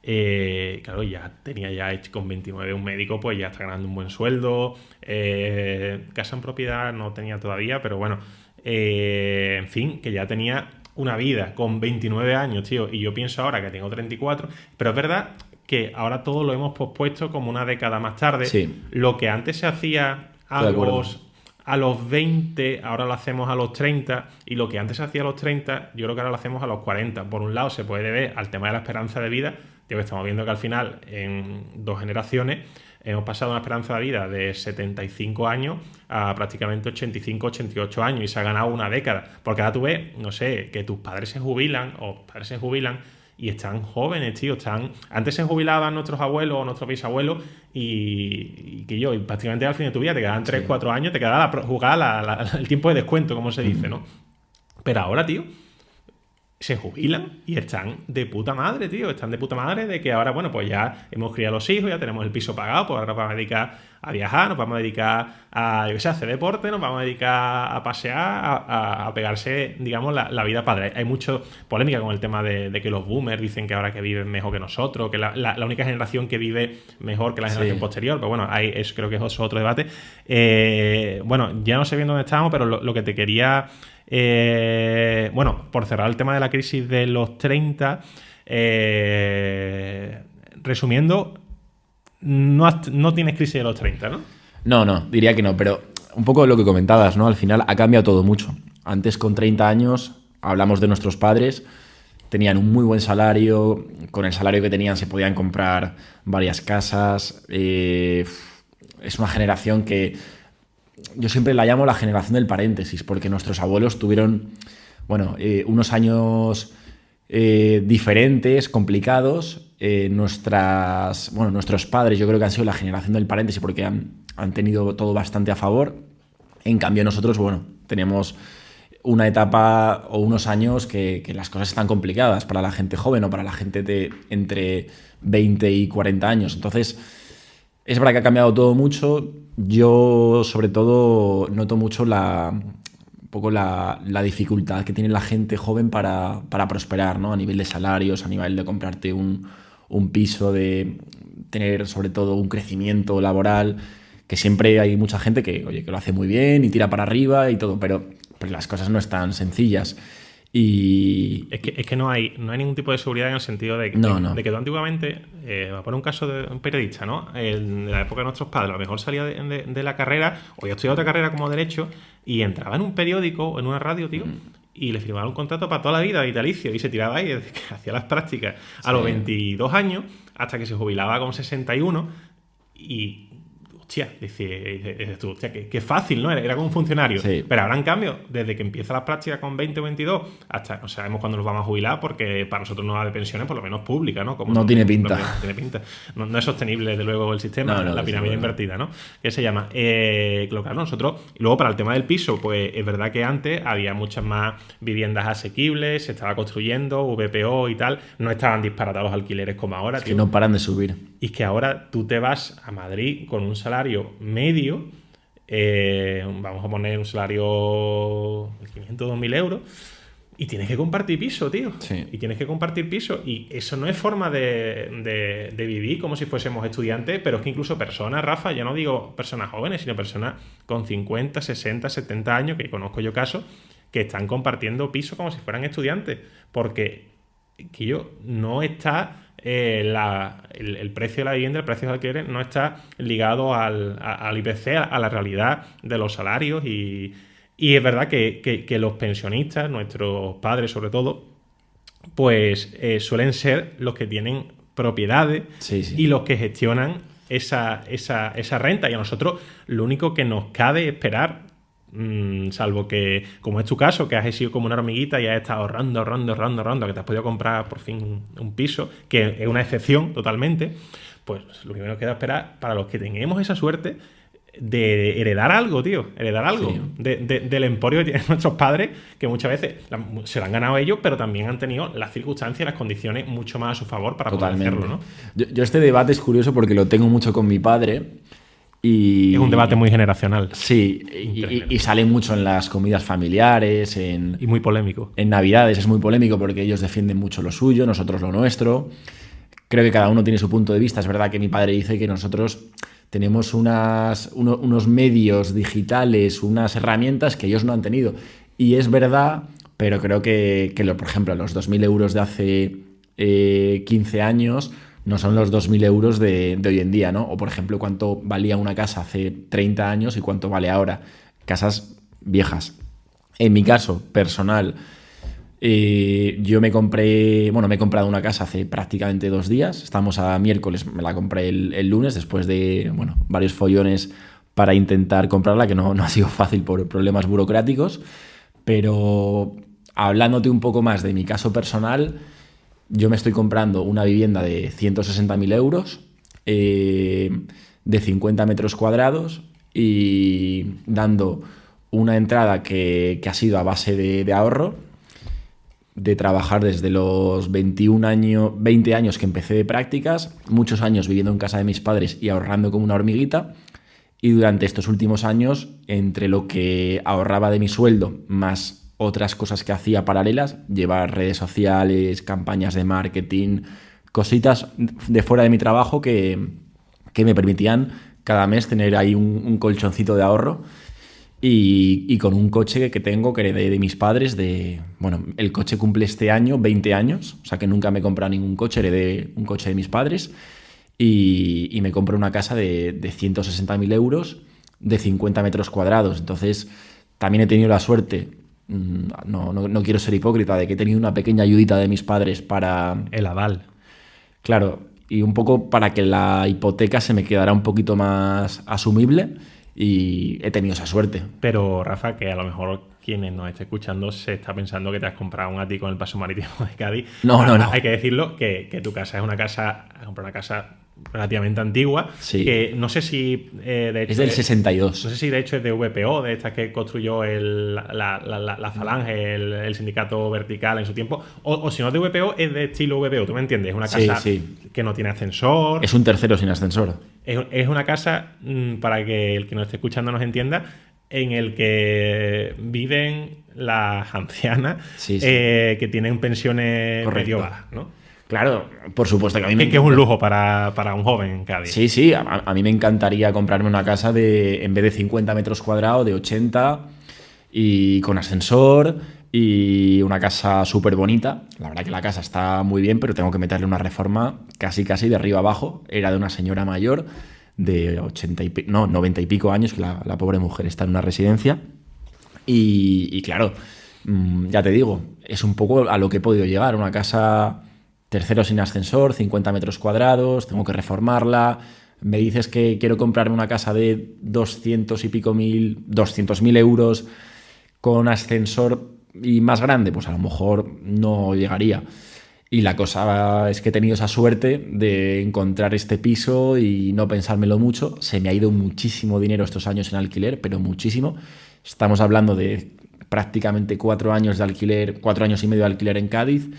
Claro, ya tenía con 29 un médico, pues ya está ganando un buen sueldo. Casa en propiedad no tenía todavía, pero bueno, en fin, que ya tenía una vida con 29 años, tío. Y yo pienso ahora que tengo 34, pero es verdad que ahora todo lo hemos pospuesto como una década más tarde. Sí. Lo que antes se hacía a los 20, ahora lo hacemos a los 30, y lo que antes se hacía a los 30, yo creo que ahora lo hacemos a los 40. Por un lado, se puede deber al tema de la esperanza de vida, tío, que estamos viendo que al final, en 2 generaciones, hemos pasado una esperanza de vida de 75 años a prácticamente 85, 88 años, y se ha ganado una década. Porque ahora tú ves, no sé, que tus padres se jubilan, y están jóvenes, tío. Antes se jubilaban nuestros abuelos o nuestros bisabuelos, y prácticamente al fin de tu vida te quedaban 3, 4 años, te quedaba jugar el tiempo de descuento, como se dice, ¿no? Pero ahora, tío, se jubilan y están de puta madre, tío. Están de puta madre de que ahora, bueno, pues ya hemos criado a los hijos, ya tenemos el piso pagado, pues ahora nos vamos a dedicar a viajar, nos vamos a dedicar a, yo qué sé, a hacer deporte, nos vamos a dedicar a pasear, a pegarse, digamos, la vida padre. Hay mucha polémica con el tema de que los boomers dicen que ahora que viven mejor que nosotros, que la única generación que vive mejor que la generación posterior. Pero bueno, creo que es otro debate. Bueno, ya no sé bien dónde estamos, pero lo que te quería Bueno, por cerrar el tema de la crisis de los 30, resumiendo, no tienes crisis de los 30, ¿no? No, diría que no, pero un poco lo que comentabas, ¿no? Al final ha cambiado todo mucho. Antes, con 30 años, hablamos de nuestros padres, tenían un muy buen salario, con el salario que tenían se podían comprar varias casas. Es una generación que yo siempre la llamo la generación del paréntesis, porque nuestros abuelos tuvieron, bueno, unos años diferentes, complicados. Nuestros padres yo creo que han sido la generación del paréntesis porque han tenido todo bastante a favor. En cambio nosotros, bueno, tenemos una etapa o unos años que las cosas están complicadas para la gente joven o para la gente de entre 20 y 40 años. Entonces, es verdad que ha cambiado todo mucho. Yo, sobre todo, noto mucho la dificultad que tiene la gente joven para prosperar, ¿no? A nivel de salarios, a nivel de comprarte un piso, de tener, sobre todo, un crecimiento laboral, que siempre hay mucha gente que, oye, que lo hace muy bien y tira para arriba y todo, pero las cosas no están sencillas. Y es que no hay ningún tipo de seguridad en el sentido de que tú antiguamente, voy a poner un caso de un periodista, ¿no? En la época de nuestros padres, a lo mejor salía de la carrera, o ya estudiaba otra carrera como Derecho, y entraba en un periódico o en una radio, tío, y le firmaba un contrato para toda la vida, vitalicio, y se tiraba ahí desde que hacía las prácticas a los 22 años hasta que se jubilaba con 61, y hostia, dices tú, hostia, qué fácil, ¿no? Era como un funcionario. Sí. Pero ahora, en cambio, desde que empieza las prácticas con 20 o 22 hasta no sabemos cuándo nos vamos a jubilar, porque para nosotros no va de pensiones, por lo menos pública, ¿no? No tiene pinta. No tiene pinta. No es sostenible, desde luego, el sistema, la pirámide invertida, ¿no? ¿Qué se llama? Claro, nosotros... Y luego, para el tema del piso, pues es verdad que antes había muchas más viviendas asequibles, se estaba construyendo, VPO y tal, no estaban disparatados los alquileres como ahora, tío. Que no paran de subir. Y es que ahora tú te vas a Madrid con un salario medio, vamos a poner un salario de 500 o 2.000 euros, y tienes que compartir piso, tío. Sí. Y tienes que compartir piso. Y eso no es forma de vivir como si fuésemos estudiantes, pero es que incluso personas, Rafa, ya no digo personas jóvenes, sino personas con 50, 60, 70 años, que conozco yo casos, que están compartiendo piso como si fueran estudiantes. Porque no está... el precio de la vivienda, el precio del alquiler no está ligado al IPC, a la realidad de los salarios, y es verdad que los pensionistas, nuestros padres sobre todo, pues suelen ser los que tienen propiedades y los que gestionan esa renta, y a nosotros lo único que nos cabe esperar, salvo que, como es tu caso, que has sido como una hormiguita y has estado ahorrando, que te has podido comprar por fin un piso, que es una excepción totalmente, pues lo que nos queda esperar para los que tengamos esa suerte de heredar algo, tío, del emporio que tienen nuestros padres, que muchas veces se lo han ganado ellos, pero también han tenido las circunstancias y las condiciones mucho más a su favor para poder hacerlo, ¿no? Yo este debate es curioso porque lo tengo mucho con mi padre. Y, es un debate muy generacional. Sí, y sale mucho en las comidas familiares. Y muy polémico. En Navidades es muy polémico porque ellos defienden mucho lo suyo, nosotros lo nuestro. Creo que cada uno tiene su punto de vista. Es verdad que mi padre dice que nosotros tenemos unos medios digitales, unas herramientas que ellos no han tenido. Y es verdad, pero creo que por ejemplo, los 2.000 euros de hace 15 años... no son los 2.000 euros de hoy en día, ¿no? O, por ejemplo, cuánto valía una casa hace 30 años y cuánto vale ahora. Casas viejas. En mi caso personal, yo me he comprado una casa hace prácticamente 2 días. Estamos a miércoles, me la compré el lunes, después de, varios follones para intentar comprarla, que no ha sido fácil por problemas burocráticos. Pero hablándote un poco más de mi caso personal... Yo me estoy comprando una vivienda de 160.000 euros, de 50 metros cuadrados, y dando una entrada que ha sido a base de ahorro, de trabajar desde los 20 años que empecé de prácticas, muchos años viviendo en casa de mis padres y ahorrando como una hormiguita, y durante estos últimos años, entre lo que ahorraba de mi sueldo más otras cosas que hacía paralelas, llevar redes sociales, campañas de marketing, cositas de fuera de mi trabajo que me permitían cada mes tener ahí un colchoncito de ahorro. y con un coche que tengo que heredé de mis padres. Bueno, el coche cumple este año 20 años, o sea que nunca me he comprado ningún coche, heredé un coche de mis padres y me compré una casa de 160.000 euros de 50 metros cuadrados. Entonces también he tenido la suerte, no quiero ser hipócrita, de que he tenido una pequeña ayudita de mis padres para... El aval. Claro, y un poco para que la hipoteca se me quedara un poquito más asumible y he tenido esa suerte. Pero, Rafa, que a lo mejor quienes nos estén escuchando se está pensando que te has comprado un ático en el Paso Marítimo de Cádiz. No. Hay que decirlo, que tu casa es una casa, has comprado una casa relativamente antigua, Sí. que no sé si de hecho Es del 62. no sé si de hecho es de VPO, de estas que construyó la Falange, el sindicato vertical en su tiempo, o si no es de VPO, es de estilo VPO, ¿tú me entiendes? Es una casa Sí. que no tiene ascensor. Es un tercero sin ascensor. Es una casa, para que el que nos esté escuchando nos entienda, en el que viven las ancianas Sí. que tienen pensiones Correcto. medio bajas, ¿no? Claro, por supuesto que a mí me Que es un lujo para un joven en Cádiz. Sí, a mí me encantaría comprarme una casa en vez de 50 metros cuadrados, de 80 y con ascensor y una casa súper bonita. La verdad que la casa está muy bien, pero tengo que meterle una reforma casi de arriba abajo. Era de una señora mayor de 90 y pico años, que la pobre mujer está en una residencia. Y claro, ya te digo, es un poco a lo que he podido llegar. Una casa... Tercero sin ascensor, 50 metros cuadrados, tengo que reformarla. Me dices que quiero comprarme una casa de 200.000 euros con ascensor y más grande, pues a lo mejor no llegaría. Y la cosa es que he tenido esa suerte de encontrar este piso y no pensármelo mucho. Se me ha ido muchísimo dinero estos años en alquiler, pero muchísimo. Estamos hablando de prácticamente 4 años de alquiler, 4 años y medio de alquiler en Cádiz,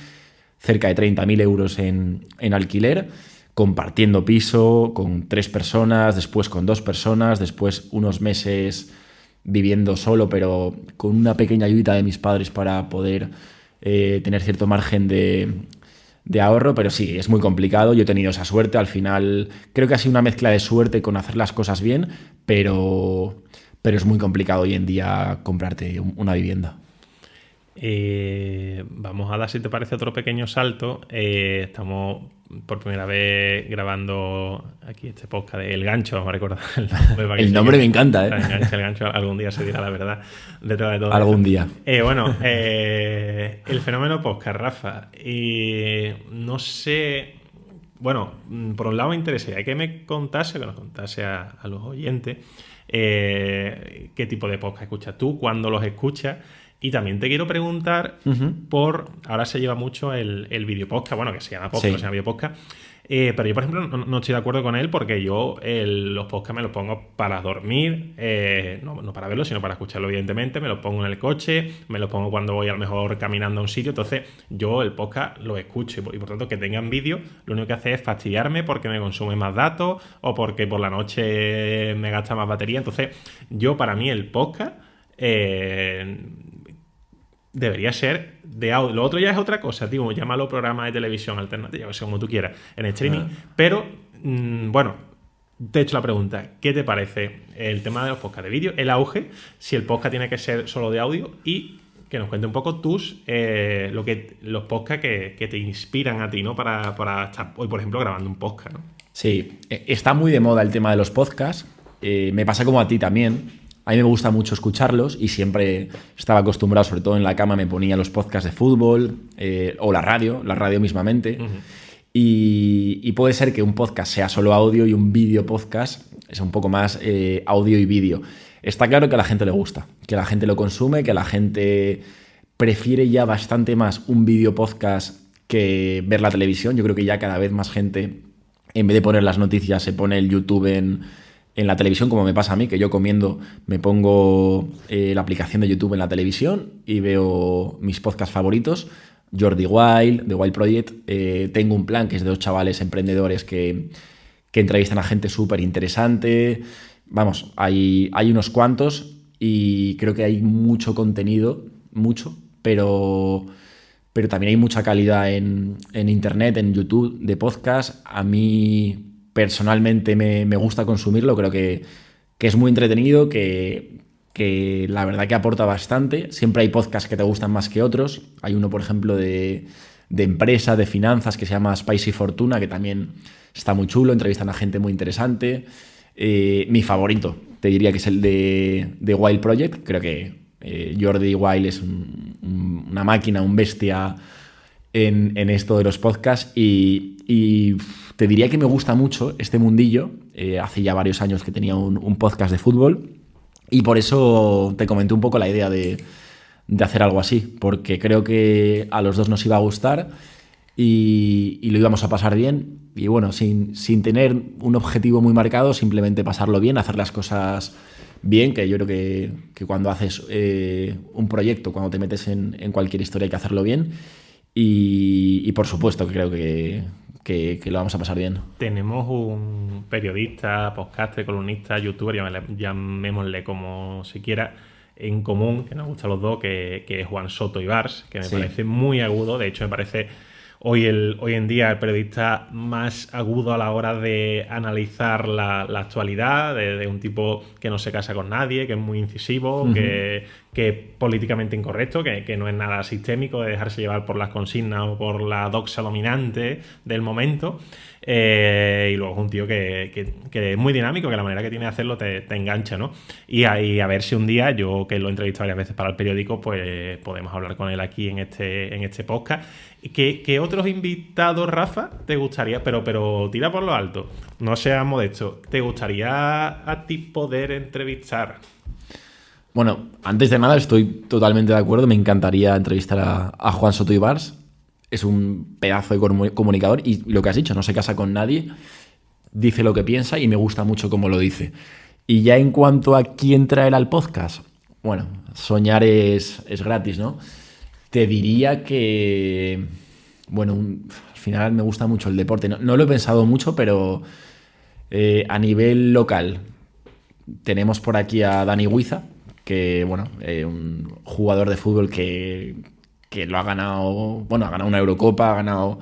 cerca de 30.000 euros en alquiler, compartiendo piso con 3 personas, después con 2 personas, después unos meses viviendo solo, pero con una pequeña ayuda de mis padres para poder tener cierto margen de ahorro, pero sí, es muy complicado. Yo he tenido esa suerte, al final creo que ha sido una mezcla de suerte con hacer las cosas bien, pero es muy complicado hoy en día comprarte una vivienda. Vamos a dar, si te parece, otro pequeño salto. Estamos por primera vez grabando aquí este podcast de El Gancho, vamos a recordar el nombre. El nombre me encanta, El Gancho, algún día se dirá la verdad detrás de todo algún esto. día. El fenómeno podcast, Rafa. No sé... Bueno, por un lado me interesaría que nos contase a los oyentes qué tipo de podcast escuchas tú, cuándo los escuchas. Y también te quiero preguntar ahora se lleva mucho el videopodcast, bueno, que se llama podcast, Sí. no se llama videopodcast, pero yo, por ejemplo, no estoy de acuerdo con él porque yo los podcasts me los pongo para dormir, no para verlos, sino para escucharlo, evidentemente. Me los pongo en el coche, me los pongo cuando voy a lo mejor caminando a un sitio. Entonces yo el podcast lo escucho y por tanto que tengan vídeo, lo único que hace es fastidiarme porque me consume más datos o porque por la noche me gasta más batería. Entonces para mí el podcast debería ser de audio. Lo otro ya es otra cosa, tío. Llámalo programa de televisión alternativa, o sea, como tú quieras, en streaming. Pero, bueno, te he hecho la pregunta. ¿Qué te parece el tema de los podcasts de vídeo? El auge, si el podcast tiene que ser solo de audio, y que nos cuente un poco los podcasts que te inspiran a ti, ¿no? Para estar hoy, por ejemplo, grabando un podcast, ¿no? Sí, está muy de moda el tema de los podcasts. Me pasa como a ti también. A mí me gusta mucho escucharlos y siempre estaba acostumbrado, sobre todo en la cama, me ponía los podcasts de fútbol o la radio mismamente. Uh-huh. Y puede ser que un podcast sea solo audio y un vídeo podcast es un poco más audio y vídeo. Está claro que a la gente le gusta, que la gente lo consume, que la gente prefiere ya bastante más un vídeo podcast que ver la televisión. Yo creo que ya cada vez más gente, en vez de poner las noticias, se pone el YouTube en la televisión, como me pasa a mí, que yo comiendo me pongo la aplicación de YouTube en la televisión y veo mis podcasts favoritos. Jordi Wild, The Wild Project. Tengo un plan que es de 2 chavales emprendedores que entrevistan a gente súper interesante. Vamos, hay unos cuantos y creo que hay mucho contenido, pero también hay mucha calidad en Internet, en YouTube, de podcast. A mí personalmente me gusta consumirlo, creo que es muy entretenido, que que la verdad que aporta bastante. Siempre hay podcasts que te gustan más que otros. Hay uno, por ejemplo, de empresa, de finanzas, que se llama Spicy Fortuna, que también está muy chulo, entrevistan a gente muy interesante. Mi favorito, te diría que es el de Wild Project. Creo que Jordi Wild es una máquina, un bestia en esto de los podcasts y te diría que me gusta mucho este mundillo. Hace ya varios años que tenía un podcast de fútbol y por eso te comenté un poco la idea de hacer algo así, porque creo que a los dos nos iba a gustar y lo íbamos a pasar bien. Y bueno, sin tener un objetivo muy marcado, simplemente pasarlo bien, hacer las cosas bien, que yo creo que cuando haces un proyecto, cuando te metes en cualquier historia hay que hacerlo bien. Y por supuesto que creo que lo vamos a pasar bien. Tenemos un periodista, podcaster, columnista, youtuber, llamémosle como se quiera, en común, que nos gusta a los dos, que es Juan Soto Ibars, que me parece muy agudo. De hecho, me parece hoy en día el periodista más agudo a la hora de analizar la actualidad, de un tipo que no se casa con nadie, que es muy incisivo, que es políticamente incorrecto, que no es nada sistémico, de dejarse llevar por las consignas o por la doxa dominante del momento. Y luego es un tío que es muy dinámico, que la manera que tiene de hacerlo te engancha, ¿no? Y a ver si un día, yo que lo he entrevistado varias veces para el periódico, pues podemos hablar con él aquí en este podcast. ¿Qué otros invitados, Rafa, te gustaría? Pero tira por lo alto, no seas modesto. ¿Te gustaría a ti poder entrevistar? Bueno, antes de nada estoy totalmente de acuerdo. Me encantaría entrevistar a Juan Soto Ibars. Es un pedazo de comunicador y lo que has dicho, no se casa con nadie, dice lo que piensa y me gusta mucho cómo lo dice. Y ya en cuanto a quién traer al podcast, bueno, soñar es gratis, ¿no? Te diría que, bueno, al final me gusta mucho el deporte. No lo he pensado mucho, pero a nivel local tenemos por aquí a Dani Huiza, que, bueno, un jugador de fútbol que lo ha ganado, bueno, ha ganado una Eurocopa, ha ganado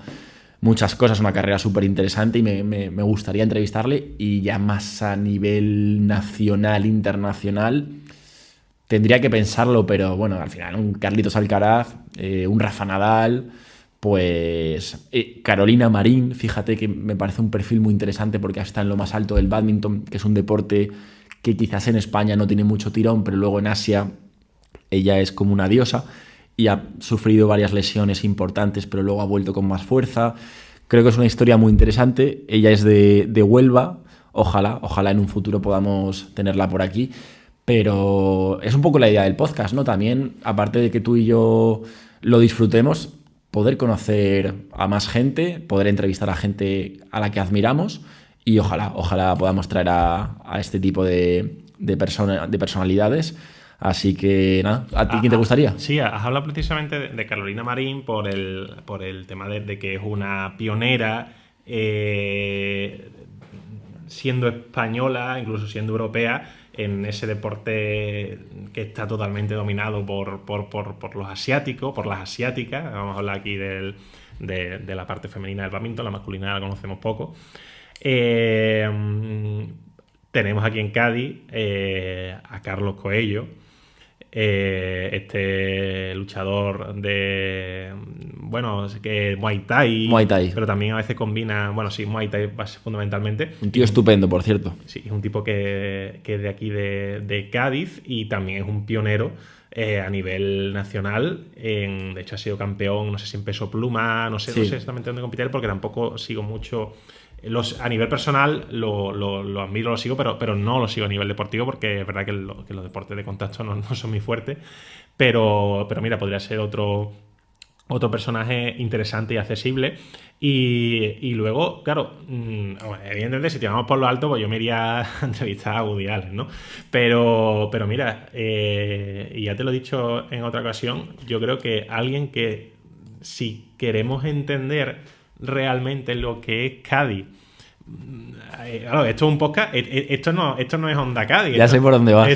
muchas cosas, una carrera súper interesante y me gustaría entrevistarle. Y ya más a nivel nacional, internacional, tendría que pensarlo, pero bueno, al final un Carlitos Alcaraz, un Rafa Nadal, pues Carolina Marín, fíjate que me parece un perfil muy interesante porque está en lo más alto del bádminton, que es un deporte que quizás en España no tiene mucho tirón, pero luego en Asia ella es como una diosa y ha sufrido varias lesiones importantes, pero luego ha vuelto con más fuerza. Creo que es una historia muy interesante. Ella es de Huelva. Ojalá en un futuro podamos tenerla por aquí. Pero es un poco la idea del podcast, ¿no? También, aparte de que tú y yo lo disfrutemos, poder conocer a más gente, poder entrevistar a gente a la que admiramos y ojalá podamos traer a este tipo de personalidades. Así que, nada, ¿a ti quién te gustaría? Sí, has hablado precisamente de Carolina Marín por el tema de que es una pionera, siendo española, incluso siendo europea, en ese deporte que está totalmente dominado por los asiáticos, por las asiáticas. Vamos a hablar aquí de la parte femenina del bádminton, la masculina la conocemos poco. Tenemos aquí en Cádiz a Carlos Coello, este luchador de, bueno, que Muay Thai, pero también a veces combina, bueno, sí, Muay Thai fundamentalmente. Un tío estupendo, por cierto. Sí, es un tipo que es de aquí de Cádiz y también es un pionero a nivel nacional. De hecho ha sido campeón, no sé si en peso pluma, no sé exactamente dónde compite él porque tampoco sigo mucho. A nivel personal lo admiro, lo sigo, pero no lo sigo a nivel deportivo porque es verdad que los deportes de contacto no son muy fuertes. Pero mira, podría ser otro personaje interesante y accesible. Y luego, claro, evidentemente si tiramos por lo alto, pues yo me iría a entrevistar a Woody Allen, ¿no? Pero mira, y ya te lo he dicho en otra ocasión, yo creo que alguien que, si queremos entender realmente lo que es Cádiz. Claro, esto es un podcast. Esto no es Onda Cádiz. Ya sé por dónde vas.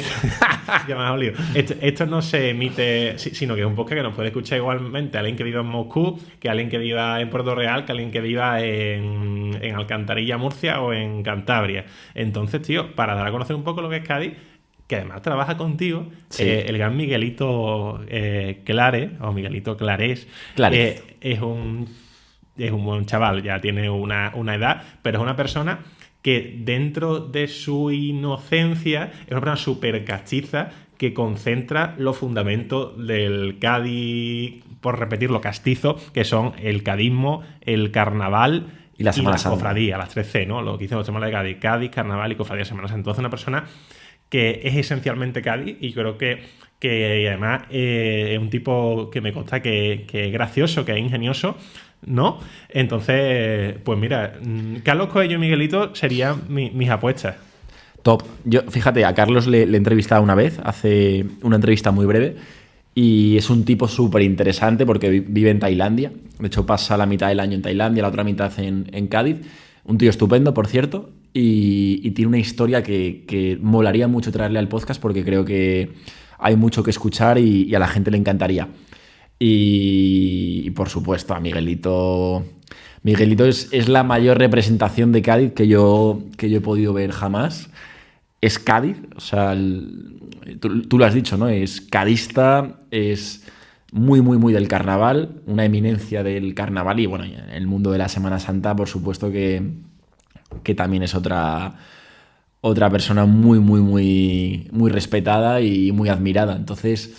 Ya me has olido. Esto no se emite, sino que es un podcast que nos puede escuchar igualmente alguien que viva en Moscú, que alguien que viva en Puerto Real, que alguien que viva en Alcantarilla, Murcia o en Cantabria. Entonces, tío, para dar a conocer un poco lo que es Cádiz, que además trabaja contigo, Sí. el gran Miguelito Clare, o Miguelito Clarés, Clarez. es un buen chaval, ya tiene una edad, pero es una persona que dentro de su inocencia es una persona súper castiza que concentra los fundamentos del Cádiz, por repetirlo, castizo, que son el cadismo, el carnaval Y la Semana Santa. cofradía, las 3C, ¿no? Lo que dicen los temas de Cádiz, Cádiz, carnaval y cofradía Semana Santa. Entonces, una persona que es esencialmente Cádiz y creo que además es un tipo que me consta que es gracioso, que es ingenioso, ¿no? Entonces, pues mira, Carlos Coello y Miguelito serían mis apuestas. Top. Yo, fíjate, a Carlos le he entrevistado una vez, hace una entrevista muy breve, y es un tipo súper interesante porque vive en Tailandia. De hecho, pasa la mitad del año en Tailandia, la otra mitad en Cádiz. Un tío estupendo, por cierto, y tiene una historia que molaría mucho traerle al podcast porque creo que hay mucho que escuchar y a la gente le encantaría. Y por supuesto, a Miguelito. Miguelito es la mayor representación de Cádiz que yo he podido ver jamás. Es Cádiz, o sea, tú lo has dicho, ¿no? Es cadista, es muy, muy, muy del carnaval, una eminencia del carnaval y, bueno, en el mundo de la Semana Santa, por supuesto que también es otra persona muy, muy, muy, muy respetada y muy admirada. Entonces,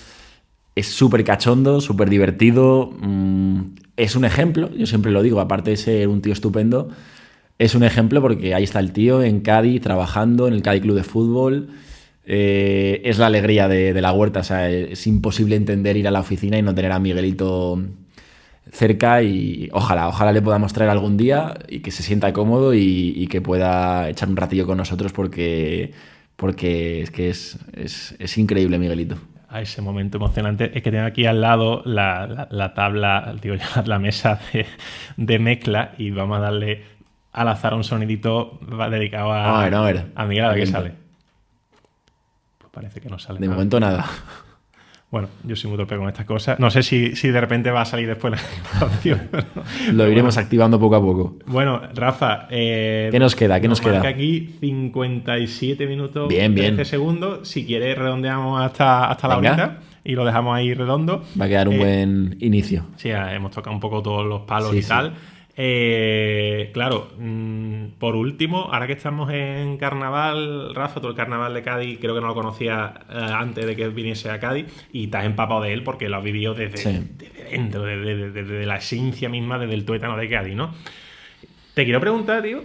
es súper cachondo, súper divertido, es un ejemplo, yo siempre lo digo, aparte de ser un tío estupendo, es un ejemplo porque ahí está el tío en Cádiz trabajando en el Cádiz Club de Fútbol. Es la alegría de la huerta. O sea, es imposible entender ir a la oficina y no tener a Miguelito cerca y ojalá le podamos traer algún día y que se sienta cómodo y que pueda echar un ratillo con nosotros porque es que es increíble Miguelito. A ese momento emocionante es que tengo aquí al lado la tabla, digo ya, la mesa de mezcla y vamos a darle al azar un sonidito dedicado a Miguel, a ver qué sale. Pues parece que no sale De nada. momento nada. Bueno, yo soy muy torpe con estas cosas. No sé si de repente va a salir después la grabación. Lo iremos activando poco a poco. Bueno, Rafa, ¿Qué nos queda? ¿Qué nos queda? Marca aquí 57 minutos Bien, 13 segundos. Si quieres redondeamos hasta la Venga. horita y lo dejamos ahí redondo. Va a quedar un buen inicio. Sí, hemos tocado un poco todos los palos Sí, y sí. tal. Claro, por último, ahora que estamos en carnaval, Rafa, tú el carnaval de Cádiz creo que no lo conocías antes de que viniese a Cádiz y te has empapado de él porque lo has vivido desde dentro, desde la esencia misma, desde el tuétano de Cádiz, ¿no? Te quiero preguntar, tío,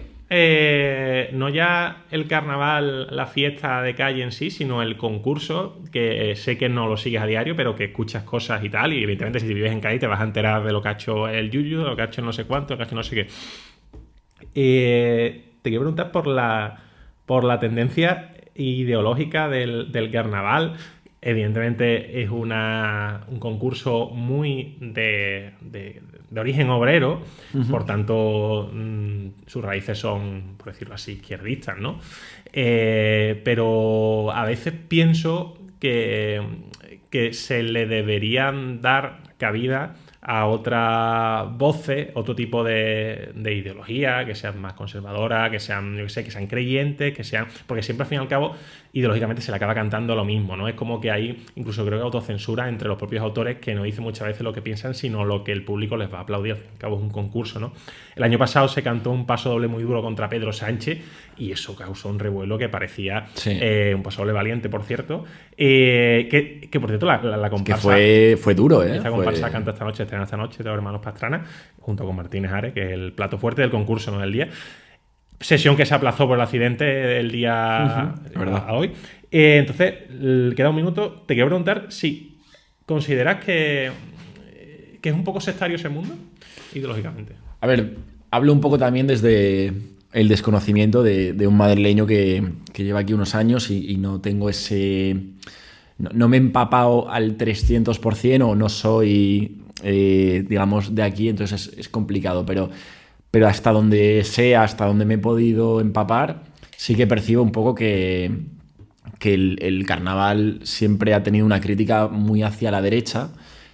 no ya el carnaval, la fiesta de calle en sí, sino el concurso, que sé que no lo sigues a diario, pero que escuchas cosas y tal, y evidentemente si vives en Cádiz te vas a enterar de lo que ha hecho el Yuyu, de lo que ha hecho no sé cuánto, de lo que ha hecho no sé qué. Te quiero preguntar por la tendencia ideológica del carnaval. Evidentemente es un concurso muy de origen obrero, por tanto sus raíces son, por decirlo así, izquierdistas, ¿no? Pero a veces pienso que se le deberían dar cabida a otras voces, otro tipo de ideología, que sean más conservadoras, que sean, yo qué sé, que sean creyentes, que sean. Porque siempre, al fin y al cabo, ideológicamente se le acaba cantando lo mismo, ¿no? Es como que hay, incluso creo que autocensura entre los propios autores que no dicen muchas veces lo que piensan, sino lo que el público les va a aplaudir. Al fin y al cabo es un concurso, ¿no? El año pasado se cantó un paso doble muy duro contra Pedro Sánchez y eso causó un revuelo que parecía un paso doble valiente, por cierto. Que por cierto, la comparsa. Que fue duro, ¿eh? Esta comparsa canta estrena esta noche, de los hermanos Pastrana, junto con Martínez Ares, que es el plato fuerte del concurso, no del día. Sesión que se aplazó por el accidente del día a hoy. Entonces, queda un minuto. Te quiero preguntar si consideras que es un poco sectario ese mundo, ideológicamente. A ver, hablo un poco también desde el desconocimiento de un madrileño que lleva aquí unos años y no tengo ese. No me he empapado al 300% o no soy, digamos, de aquí, entonces es complicado, pero hasta donde sé, hasta donde me he podido empapar, sí que percibo un poco que el carnaval siempre ha tenido una crítica muy hacia la derecha,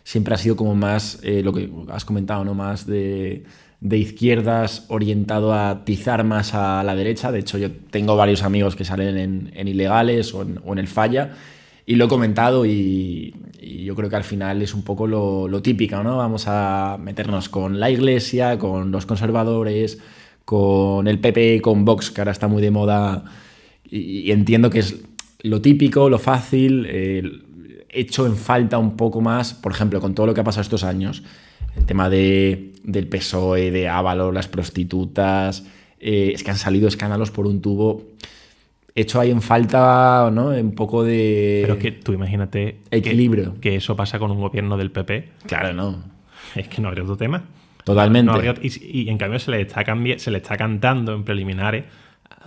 siempre ha sido como más, lo que has comentado, ¿no? Más de izquierdas orientado a atizar más a la derecha. De hecho, yo tengo varios amigos que salen en Ilegales o en el Falla y lo he comentado y yo creo que al final es un poco lo típico, ¿no? Vamos a meternos con la Iglesia, con los conservadores, con el PP, con Vox, que ahora está muy de moda y entiendo que es lo típico, lo fácil, hecho en falta un poco más, por ejemplo, con todo lo que ha pasado estos años, el tema del PSOE, de Ábalos, las prostitutas, es que han salido escándalos por un tubo. Hecho ahí en falta, ¿no? Un poco de... Pero es que tú imagínate equilibrio. Que eso pasa con un gobierno del PP. Claro, no. Es que no habría otro tema. Totalmente. Y en cambio se le está cantando en preliminares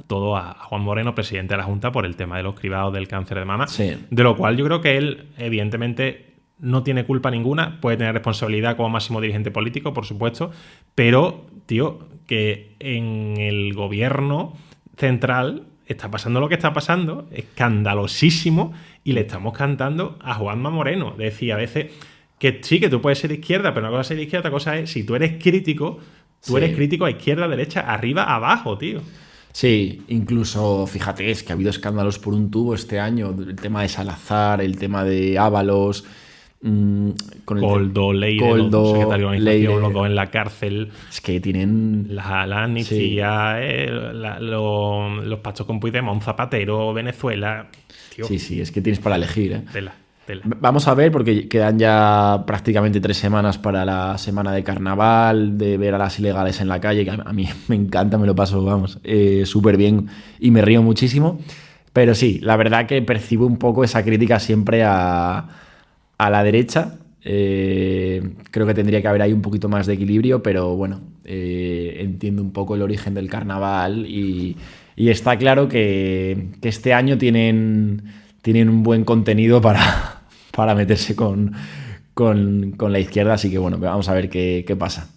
todo a Juan Moreno, presidente de la Junta, por el tema de los cribados del cáncer de mama. Sí. De lo cual yo creo que él, evidentemente, no tiene culpa ninguna, puede tener responsabilidad como máximo dirigente político, por supuesto, pero, tío, que en el gobierno central está pasando lo que está pasando, escandalosísimo, y le estamos cantando a Juanma Moreno. Decía a veces que sí, que tú puedes ser de izquierda, pero una cosa es ser de izquierda, otra cosa es, si tú eres crítico, eres crítico a izquierda, derecha, arriba, abajo, tío. Sí, incluso, fíjate, es que ha habido escándalos por un tubo este año, el tema de Salazar, el tema de Ábalos, con Coldo, Leire, Coldo, los secretarios de organización, Leire. los dos en la cárcel. Es que tienen... La amnistía, los pactos con Puigdemont, Zapatero, Venezuela. Tío, Sí, es que tienes para elegir, ¿eh? tela. Vamos a ver, porque quedan ya prácticamente 3 semanas para la semana de carnaval, de ver a las ilegales en la calle, que a mí me encanta, me lo paso, vamos, súper bien y me río muchísimo. Pero sí, la verdad que percibo un poco esa crítica siempre a la derecha. Creo que tendría que haber ahí un poquito más de equilibrio, pero bueno, entiendo un poco el origen del carnaval y está claro que este año tienen un buen contenido para meterse con la izquierda, así que bueno, vamos a ver qué pasa.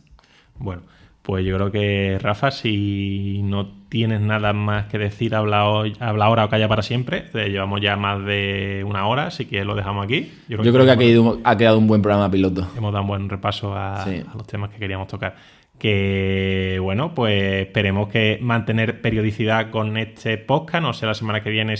Bueno, pues yo creo que, Rafa, si no tienes nada más que decir, habla ahora o calla para siempre. Llevamos ya más de 1 hora, así que lo dejamos aquí. Yo creo que ha quedado un buen programa piloto. Hemos dado un buen repaso a los temas que queríamos tocar. Que, bueno, pues esperemos que mantener periodicidad con este podcast. No sé la semana que viene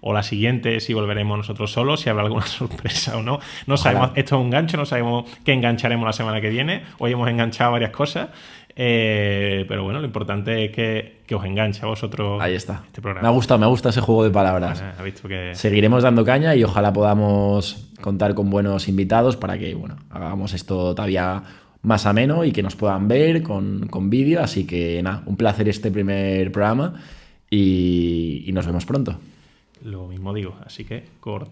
o la siguiente si volveremos nosotros solos, si habrá alguna sorpresa o no. No sabemos, esto es un gancho, no sabemos qué engancharemos la semana que viene. Hoy hemos enganchado varias cosas. Pero bueno, lo importante es que os enganche a vosotros. Ahí está. Este programa. Me gusta ese juego de palabras. Ha visto que... Seguiremos dando caña y ojalá podamos contar con buenos invitados para que, bueno, hagamos esto todavía más ameno y que nos puedan ver con vídeo. Así que nada, un placer este primer programa y nos vemos pronto. Lo mismo digo, así que cortamos.